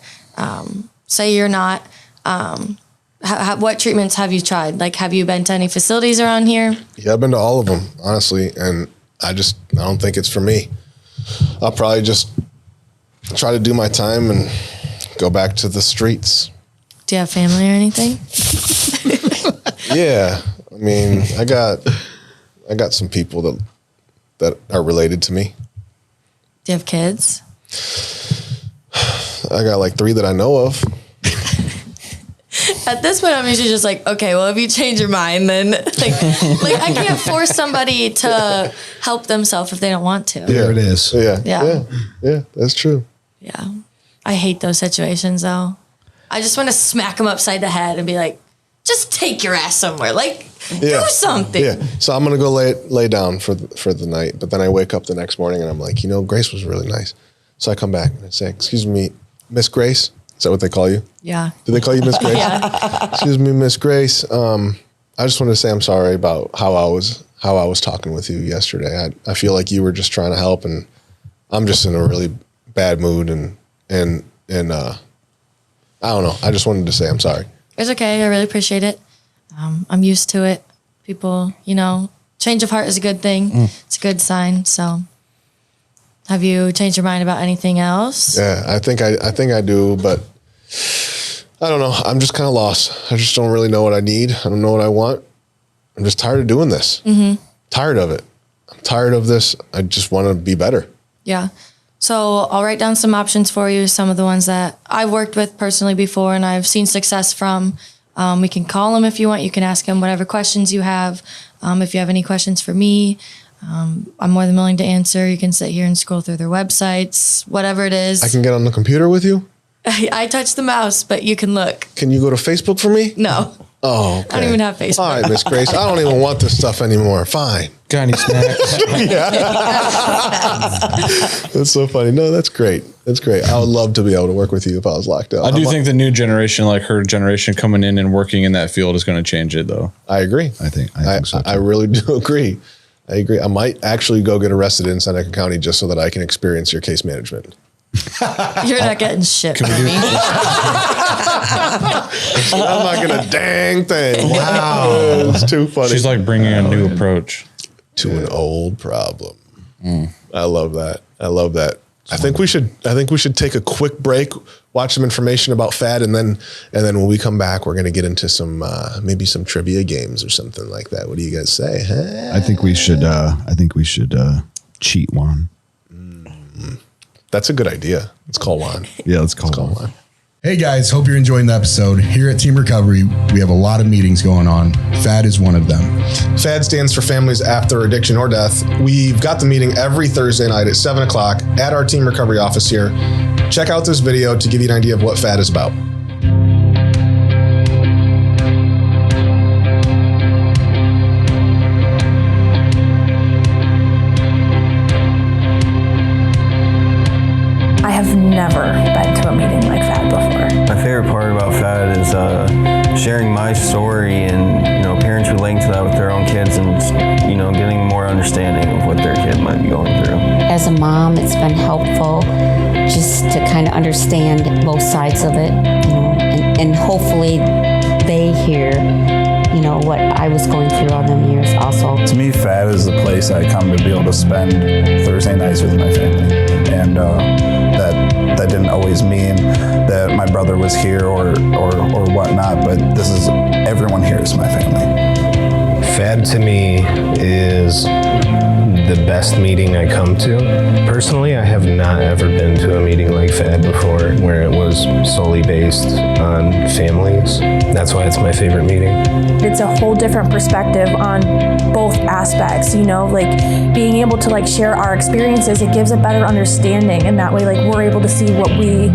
Say you're not. What treatments have you tried? Like, have you been to any facilities around here? Yeah, I've been to all of them, honestly. And I don't think it's for me. I'll probably just try to do my time and go back to the streets. Do you have family or anything? Yeah. I mean, I got some people that are related to me. Do you have kids? I got like 3 that I know of. At this point, I'm usually just like, okay, well, if you change your mind, then like I can't force somebody to help themselves if they don't want to. There it is. Yeah, that's true. Yeah. I hate those situations though. I just want to smack him upside the head and be like, just take your ass somewhere. Like, do something. Yeah. So I'm going to go lay down for the night. But then I wake up the next morning and I'm like, Grace was really nice. So I come back and I say, excuse me, Miss Grace. Is that what they call you? Yeah. Do they call you Miss Grace? Yeah. Excuse me, Miss Grace. I just wanted to say I'm sorry about how I was talking with you yesterday. I feel like you were just trying to help, and I'm just in a really bad mood, and I don't know. I just wanted to say I'm sorry. It's okay. I really appreciate it. I'm used to it. People, change of heart is a good thing. It's a good sign. So, have you changed your mind about anything else? Yeah, I think I do, but I don't know. I'm just kind of lost. I just don't really know what I need. I don't know what I want. I'm just tired of doing this. Mm-hmm. Tired of it. I'm tired of this. I just want to be better. Yeah. So I'll write down some options for you, some of the ones that I've worked with personally before and I've seen success from. We can call them if you want. You can ask them whatever questions you have. If you have any questions for me, I'm more than willing to answer. You can sit here and scroll through their websites, whatever it is. I can get on the computer with you? I touch the mouse, but you can look. Can you go to Facebook for me? No. Oh, okay. I don't even have Facebook. All right, Miss Grace. I don't even want this stuff anymore. Fine. Got any snacks? That's so funny. No, that's great. That's great. I would love to be able to work with you if I was locked up. I do think the new generation, like her generation coming in and working in that field, is going to change it, though. I agree. I think so too. I really do agree. I agree. I might actually go get arrested in Seneca County just so that I can experience your case management. You're not getting shit from me. I'm not going to dang thing. Wow. It's too funny. She's like bringing a new approach to an old problem. I love that. I love that. I think we should take a quick break, watch some information about FAD, and then when we come back, we're going to get into some maybe some trivia games or something like that. What do you guys say? Huh? I think we should cheat one. That's a good idea. Let's call Juan. Yeah, let's call one. Hey guys, hope you're enjoying the episode. Here at Team Recovery, we have a lot of meetings going on. FAD is one of them. FAD stands for Families After Addiction or Death. We've got the meeting every Thursday night at 7 o'clock at our Team Recovery office here. Check out this video to give you an idea of what FAD is about. I have never been to a meeting like that before. My favorite part about FAD is sharing my story and parents relating to that with their own kids and getting more understanding of what their kid might be going through. As a mom, it's been helpful just to kind of understand both sides of it, and hopefully they hear what I was going through all them years also. To me, FAD is the place I come to be able to spend Thursday nights with my family. And that didn't always mean that my brother was here or whatnot, but everyone here is my family. FAD to me is the best meeting I come to. Personally, I have not ever been to a meeting like FAD before where it was solely based on families. That's why it's my favorite meeting. It's a whole different perspective on both aspects, being able to share our experiences, it gives a better understanding, and that way we're able to see what we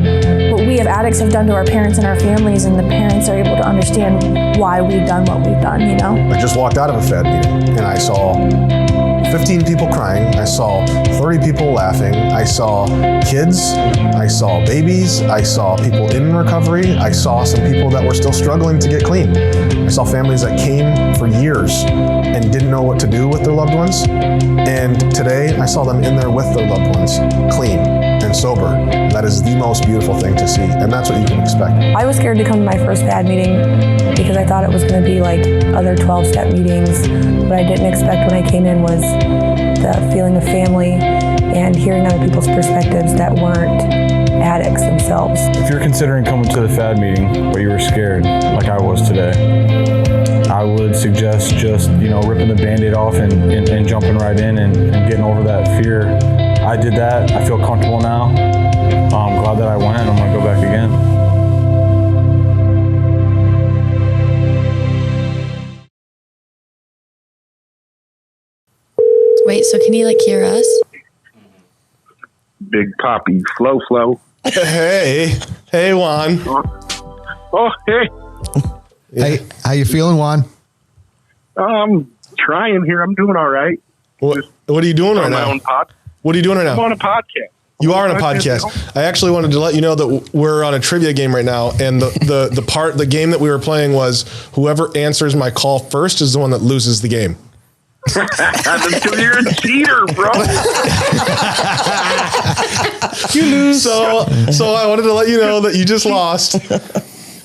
as addicts have done to our parents and our families, and the parents are able to understand why we've done what we've done, I just walked out of a FAD meeting and I saw 15 people crying. I saw 30 people laughing. I saw kids. I saw babies. I saw people in recovery. I saw some people that were still struggling to get clean. I saw families that came for years and didn't know what to do with their loved ones. And today I saw them in there with their loved ones, clean and sober. And that is the most beautiful thing to see. And that's what you can expect. I was scared to come to my first FAD meeting because I thought it was going to be like other 12-step meetings. What I didn't expect when I came in was the feeling of family and hearing other people's perspectives that weren't addicts themselves. If you're considering coming to the FAD meeting, but you were scared, like I was today, I would suggest just, ripping the Band-Aid off and jumping right in and getting over that fear. I did that. I feel comfortable now. I'm glad that I went. I'm going to go back again. Wait, so can he hear us? Big Poppy, Flo. Hey Juan. Oh, hey. Hey, how you feeling, Juan? Trying here. I'm doing all right. What are you doing right now? What are you doing right now? I'm on a podcast. You are on a podcast. I actually wanted to let you know that we're on a trivia game right now, and the game that we were playing was whoever answers my call first is the one that loses the game. Until you're a cheater, bro. You lose. So I wanted to let you know that you just lost.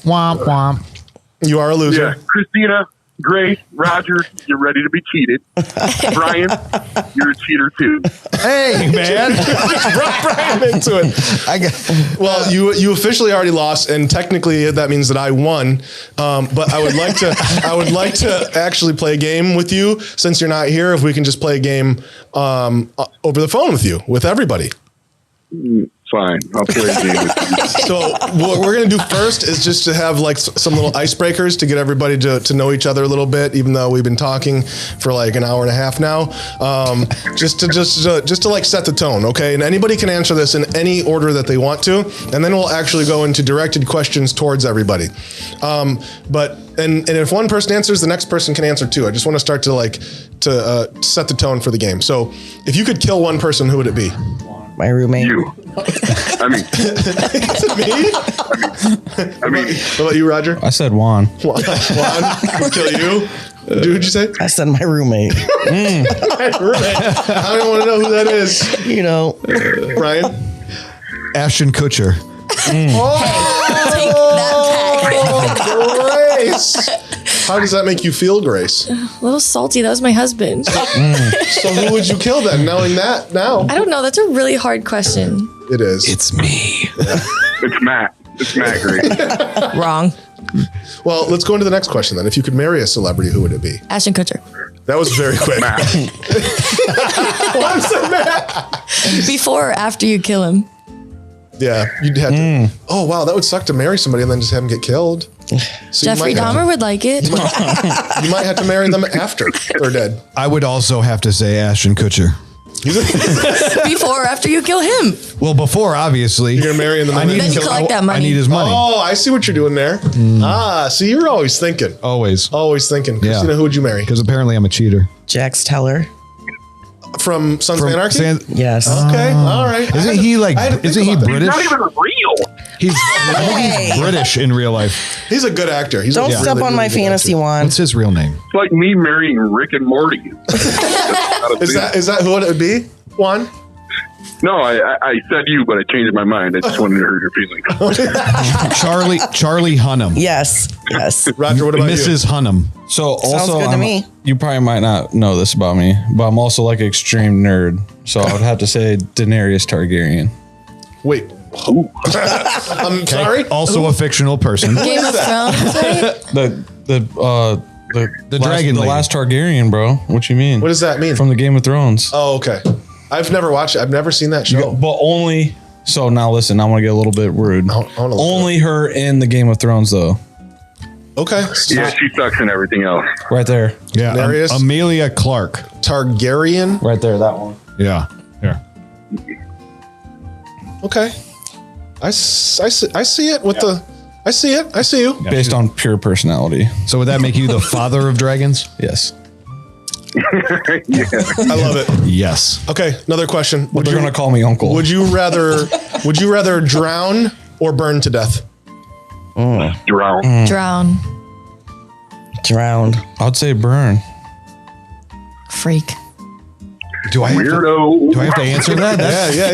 Womp womp. You are a loser. Yeah, Christina, Grace, Roger, you're ready to be cheated. Bryan, you're a cheater too. Hey, man. Brought Bryan into it. Well, you officially already lost, and technically that means that I won. But I would like to actually play a game with you since you're not here. If we can just play a game over the phone with everybody. Fine, I'll play a game with you. So what we're going to do first is just to have like some little icebreakers to get everybody to know each other a little bit, even though we've been talking for like an hour and a half now. Just to like set the tone, okay? And anybody can answer this in any order that they want to, and then we'll actually go into directed questions towards everybody. But if one person answers, the next person can answer too. I just want to start to set the tone for the game. So if you could kill one person, who would it be? My roommate. You. I mean, what about you, Roger? I said Juan. Juan would kill you. Who'd you say? I said my roommate. My roommate. I don't want to know who that is. You know, Bryan. Ashton Kutcher. Take that back. Grace. How does that make you feel, Grace? A little salty. That was my husband. So who would you kill then, knowing that now? I don't know. That's a really hard question. It is. It's me. It's Matt. It's Matt, Grace. Wrong. Well, let's go into the next question then. If you could marry a celebrity, who would it be? Ashton Kutcher. That was very quick. Matt. Why said Matt? Before or after you kill him? Yeah, you'd have to. Oh, wow, that would suck to marry somebody and then just have them get killed. So Jeffrey Dahmer would like it. You might have to marry them after they're dead. I would also have to say Ashton Kutcher. Before or after you kill him? Well, before, obviously. You're going to marry him. Then you collect that money. I need his money. Oh, I see what you're doing there. So you're always thinking. Always thinking. Christina, who would you marry? Because apparently I'm a cheater. Jax Teller. From Sons of Anarchy? Yes. Okay, all right. Isn't he British? He's not even real. He's British in real life. He's a good actor. Don't step on my fantasy wand. What's his real name? It's like me marrying Rick and Morty. Is that who it would be? Juan? No, I said you, but I changed my mind. I just wanted to hurt your feelings. Charlie Hunnam. Yes. Roger, what about Mrs. Hunnam. So Sounds also, good to me. you probably might not know this about me, but I'm also like an extreme nerd. So I would have to say Daenerys Targaryen. Wait. I'm sorry? Also a fictional person. Game of Thrones, right? The dragon the lady. last Targaryen, bro. What you mean? What does that mean? From the Game of Thrones. Oh, okay. I've never watched it. I've never seen that show. But only. So now listen, I want to get a little bit rude. Only her in the Game of Thrones, though. Okay. Yeah, she sucks and everything else. Right there. Yeah. Daenerys? Amelia Clark. Targaryen? Right there, that one. Yeah. Here. Okay. I see it with the... I see it. I see you. Based on pure personality. So would that make you the father of dragons? Yes. I love it. Yes. Okay, another question. They're going to call me uncle. Would you rather drown or burn to death? Drown. Drowned. I'd say burn. Freak. Do I have to answer that?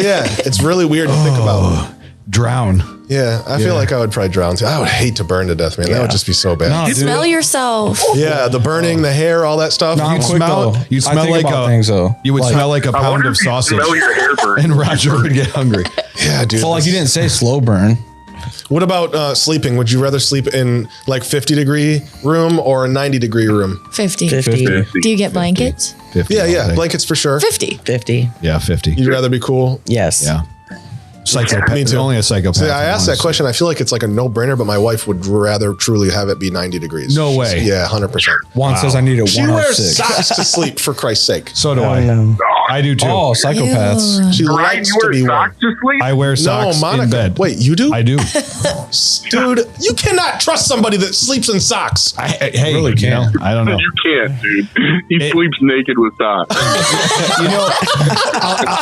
Yeah. It's really weird to think about. Drown. Yeah, I feel like I would probably drown too. I would hate to burn to death, man. That would just be so bad. No, dude. Smell yourself. Yeah, the burning, the hair, all that stuff. No, I'm You'd quick, smell. though. You'd I smell think like about a. things, though. You would Like- smell like a I pound wonder of if you sausage, smell your hair burn. and Roger would get hungry. Yeah, dude. So like you didn't say slow burn. What about sleeping? Would you rather sleep in like 50-degree room or a 90-degree room? 50. 50. Do you get blankets? 50. Yeah. Blankets for sure. 50. 50. Yeah, 50. You'd rather be cool? Yes. Yeah. Psychopath. Me too. Only a psychopath. See, I asked that wants- question. I feel like it's like a no-brainer, but my wife would rather truly have it be 90 degrees. No way. Yeah, 100%. Juan says I need a She wears 106. socks to sleep, for Christ's sake. So do Oh, I. no. I do too. Oh, psychopaths. She Bryan, likes you to wear be warm. socks to sleep? I wear socks Monica. in bed. Wait, you do? I do. Dude, you cannot trust somebody that sleeps in socks. Hey, really you know, can't. I don't know. You can't, dude. He sleeps naked with socks. You know,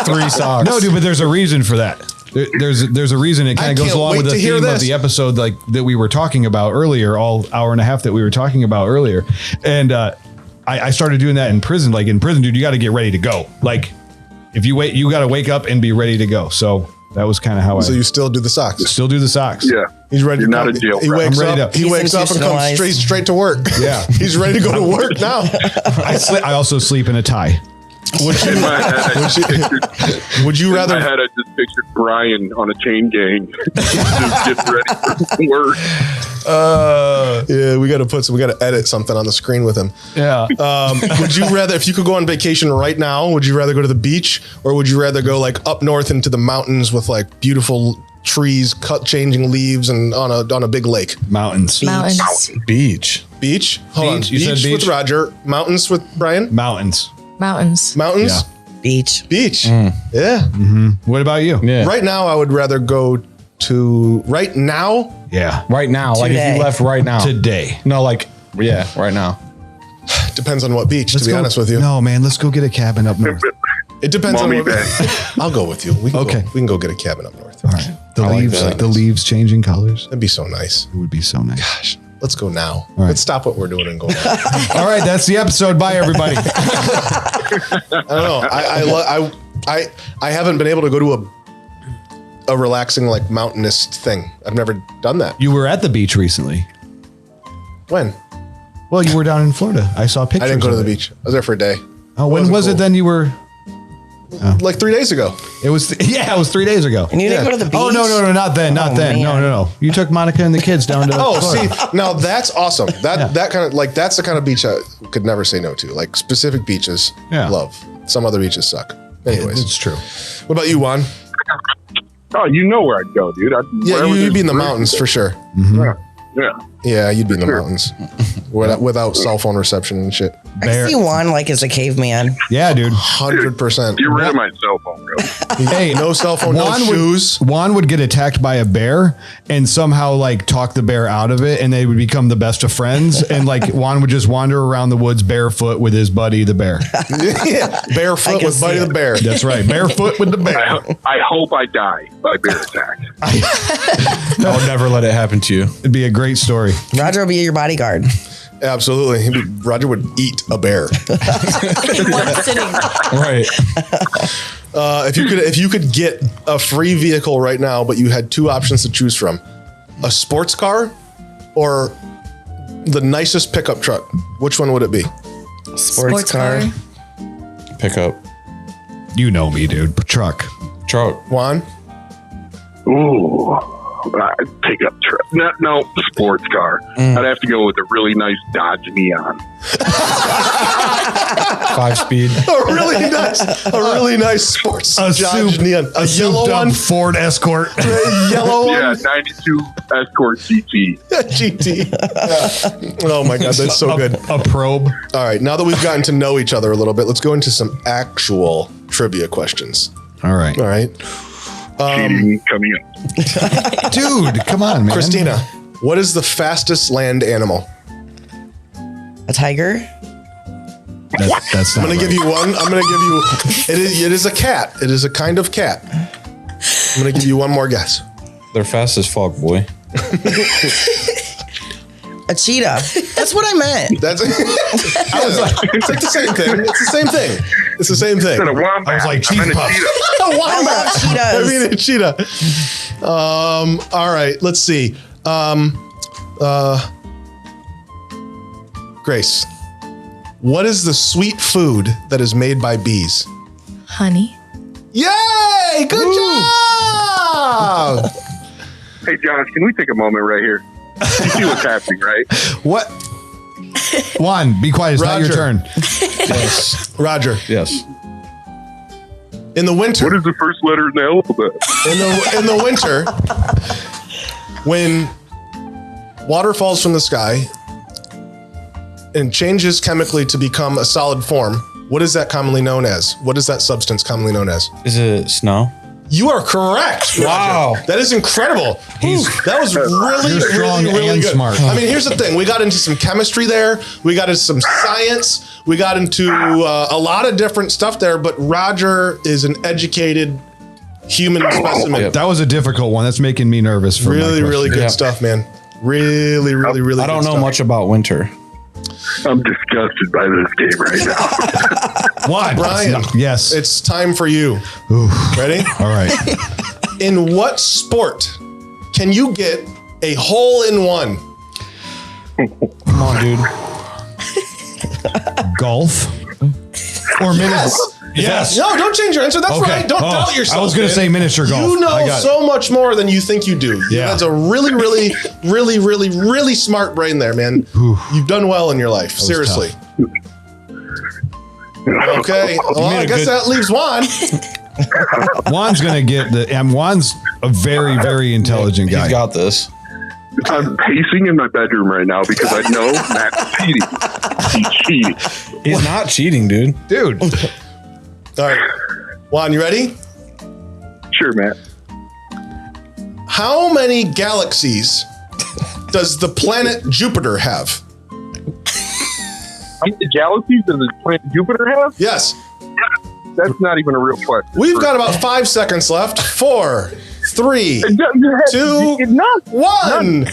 3 socks. no, dude, but there's a reason for that. There's a reason. It kind I of goes can't along wait with the to hear theme of this. the episode, like that we were talking about earlier, all hour and a half that we were talking about earlier. And I started doing that in prison. Like in prison, dude, you got to get ready to go. Like if you wait, you got to wake up and be ready to go. So that was kind of how So I you still do the socks? still do the socks. Yeah. He's ready You're to not come. a jail He rat. wakes I'm ready up. to- He He's wakes up and comes institutionalized. straight to work. Yeah. He's ready to go to work now. I also sleep in a tie. In my head, I just pictured, Would you in rather? my head, I just pictured Bryan on a chain gang, just getting ready for work. Yeah, we got to edit something on the screen with him. Yeah. Would you rather, if you could go on vacation right now, would you rather go to the beach or would you rather go like up north into the mountains with like beautiful trees, changing leaves, and on a big lake? Mountains. Mountains. Beach. Beach. Hold on. Beach. You said Beach with beach? Roger. Mountains with Bryan. Mountains. Mountains. Mountains. Yeah. Beach. Beach. Yeah. What about you? Yeah. Right now, I would rather go to right now. Yeah. Right now. Like if Today. you left right now. Today. No, like, yeah, right now. Depends on what beach. Let's to be go- honest with you, No, man, let's go get a cabin up north. it depends Mommy on what. bag. I'll go with you. We can Okay. we can go get a cabin up north. All right. The I like leaves, that. the leaves changing colors. That'd be so nice. It would be so nice. Gosh, let's go now. right. Let's stop what we're doing and go. Now. All right, that's the episode. Bye, everybody. I don't know. I haven't been able to go to a relaxing like mountainous thing. I've never done that. You were at the beach recently. When? Well, you were down in Florida. I saw pictures. I didn't go to of the it. beach. I was there for a day. Oh, when Wasn't was cool. it then you were? Like 3 days ago. It was, yeah, it was 3 days ago. And you didn't Yeah. go to the beach? Oh, no, not then, not Oh, then. man. No. You took Monica and the kids down to Oh, Florida. see, now that's awesome. That kind of like that's the kind of beach I could never say no to. Like specific beaches, Yeah. love. Some other beaches suck. Anyways, It's true. what about you, Juan? Oh, you know where I'd go, dude. Yeah, wherever you'd there's be in the room. mountains for sure. Yeah. Yeah. Yeah, you'd be in the Sure. mountains without cell phone reception and shit. Bear. I see Juan like as a caveman. Yeah, dude. 100%. Get rid of my cell phone, bro. Hey, No cell phone, no shoes. Juan would get attacked by a bear and somehow like talk the bear out of it, and they would become the best of friends. And like Juan would just wander around the woods barefoot with his buddy the bear. Yeah, I barefoot can with Buddy see the it. Bear. That's right, barefoot with the bear. I hope I die by bear attack. I would never let it happen to you. It'd be a great story. Roger will be your bodyguard. Absolutely. Roger would eat a bear. One sitting. Right. If you could get a free vehicle right now, but you had two options to choose from, a sports car or the nicest pickup truck, which one would it be? Sports car. Pick up. You know me, dude. Truck. Truck. Juan? Ooh. Pickup truck. No, sports car. I'd have to go with a really nice Dodge Neon. 5-speed. A really nice sports Dodge Neon. A yellow one? Ford Escort. A yellow Yeah, one? 92 Escort GT. GT. Oh my God, that's so good. A probe. All right, now that we've gotten to know each other a little bit, let's go into some actual trivia questions. All right. All right. Cheating coming up. Dude, come on, man. Christina, what is the fastest land animal? A tiger. That's not I'm gonna give you one. I'm gonna give you. It is a cat. It is a kind of cat. I'm gonna give you one more guess. They're fast as fuck, boy. A cheetah. That's what I meant. That's. I was like, it's like the same thing. It's the same thing. It's the same thing. Instead of wombat, I was like, I meant cheese a puffs. cheetah. I love cheetahs. I mean a cheetah. All right. Let's see. Grace, what is the sweet food that is made by bees? Honey. Yay! Good job. Hey, Josh, can we take a moment right here? You see what's happening, right? What? Juan, be quiet. It's not your Roger. turn. Yes. Roger. Yes. In the winter. What is the first letter in the alphabet? In the winter, when water falls from the sky and changes chemically to become a solid form, What is that commonly known as? What is that substance commonly known as? Is it snow? You are correct. Wow. Roger. That is incredible. That was really, strong really, really and good. smart. I mean, here's the thing. We got into some chemistry there. We got into some science. We got into a lot of different stuff there, but Roger is an educated human specimen. That was a difficult one. That's making me nervous for really good stuff, man. Really, really, really I don't good know stuff. much about winter. I'm disgusted by this game right now. Why? Bryan, yes. it's time for you. Ready? All right. In what sport can you get a hole in one? Come on, dude. Golf or minutes? Yes. No, don't change your answer. That's right. Don't doubt yourself. I was going to say miniature golf. You know so much more than you think you do. Yeah. That's a really, really, really, really, really smart brain there, man. You've done well in your life. Seriously. Okay. Well, I guess that leaves Juan. Juan's going to get the. And Juan's a very, very intelligent guy. He's got this. I'm pacing in my bedroom right now because I know Matt's cheating. He's cheating. He's not cheating, dude. Dude. All right. Juan, you ready? Sure, Matt. How many galaxies does the planet Jupiter have? How many galaxies does the planet Jupiter have? Yes. That's not even a real question. We've got about 5 seconds left. 4, 3, 2, None. 1.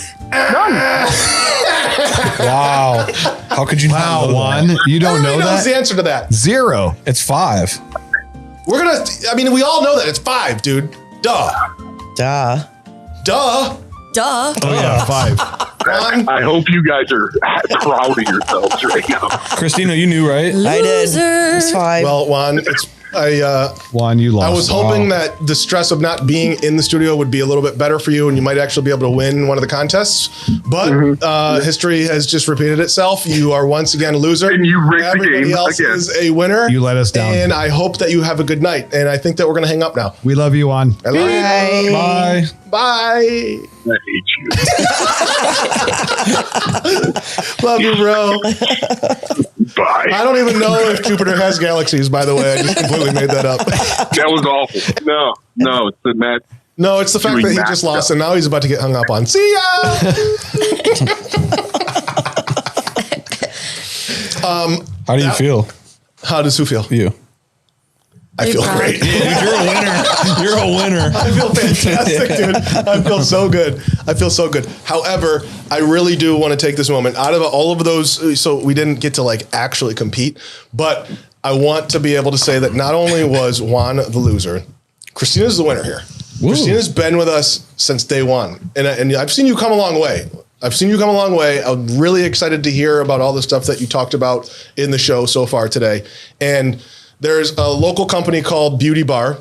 Wow. How could you not know that? Juan. You don't know Everybody knows that? the answer to that. 0. It's 5. We're going to, I mean, we all know that. It's 5, dude. Duh. Duh. Duh. Duh. Oh, yeah, 5. Juan. I hope you guys are proud of yourselves right now. Christina, you knew, right? I did. It's 5. Well, Juan, it's, Juan, you lost. I was hoping that the stress of not being in the studio would be a little bit better for you and you might actually be able to win one of the contests. But history has just repeated itself. You are once again a loser. And you rigged the Everybody game else again. is a winner. You let us down. And I hope that you have a good night. And I think that we're going to hang up now. We love you, Juan. I love you. Bye. Bye. I hate you. Love you, bro. Bye. I don't even know if Jupiter has galaxies, by the way. I just completely made that up. That was awful. No, it's the Matt. No, it's the fact Doing that he math just lost stuff. and now he's about to get hung up on. See ya! How do you feel? How does who feel? You. I feel proud. great. You're a winner. You're a winner. I feel fantastic, dude. I feel so good. I feel so good. However, I really do want to take this moment out of all of those. So we didn't get to like actually compete, but I want to be able to say that not only was Juan the loser, Christina's the winner here. Woo. Christina's been with us since day one. And I've seen you come a long way. I'm really excited to hear about all the stuff that you talked about in the show so far today. And there's a local company called Beauty Bar.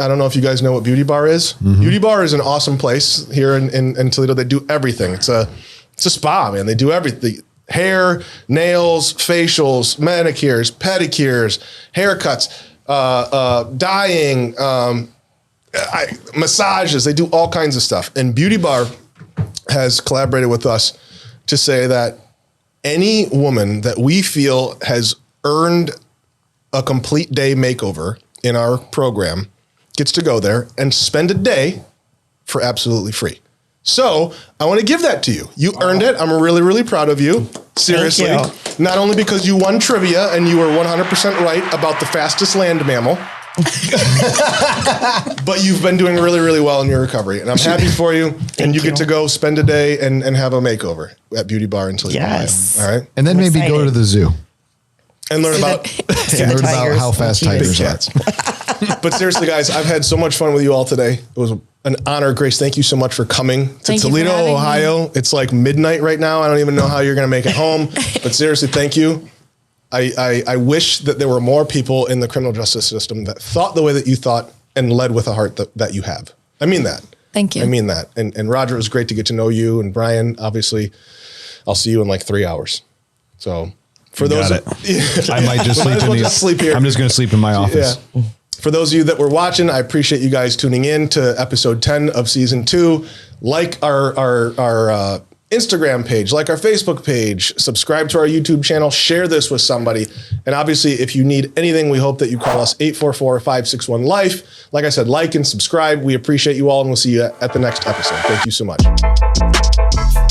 I don't know if you guys know what Beauty Bar is. Mm-hmm. Beauty Bar is an awesome place here in Toledo. They do everything. It's a spa, man. They do everything. Hair, nails, facials, manicures, pedicures, haircuts, dyeing, massages. They do all kinds of stuff. And Beauty Bar has collaborated with us to say that any woman that we feel has earned a complete day makeover in our program gets to go there and spend a day for absolutely free. So I want to give that to you. You earned it. I'm really, really proud of you. Seriously. Thank you. Not only because you won trivia and you were 100% right about the fastest land mammal, but you've been doing really, really well in your recovery. And I'm happy for you. And you get to go spend a day and have a makeover at Beauty Bar in Toledo. Yes. All right. And then maybe go to the zoo. And learn about how fast tigers are. But seriously, guys, I've had so much fun with you all today. It was an honor. Grace, thank you so much for coming to Thank you for Toledo, having me. Ohio. It's like midnight right now. I don't even know how you're going to make it home. But seriously, thank you. I wish that there were more people in the criminal justice system that thought the way that you thought and led with a heart that you have. I mean that. Thank you. I mean that. And Roger, it was great to get to know you. And Bryan, obviously, I'll see you in like 3 hours. So for those, I might just sleep sleep here. I'm just going to sleep in my office. Yeah. For those of you that were watching, I appreciate you guys tuning in to episode 10 of season 2. Like our Instagram page, like our Facebook page, subscribe to our YouTube channel, share this with somebody. And obviously, if you need anything, we hope that you call us 844-561-LIFE. Like I said, like and subscribe. We appreciate you all, and we'll see you at the next episode. Thank you so much.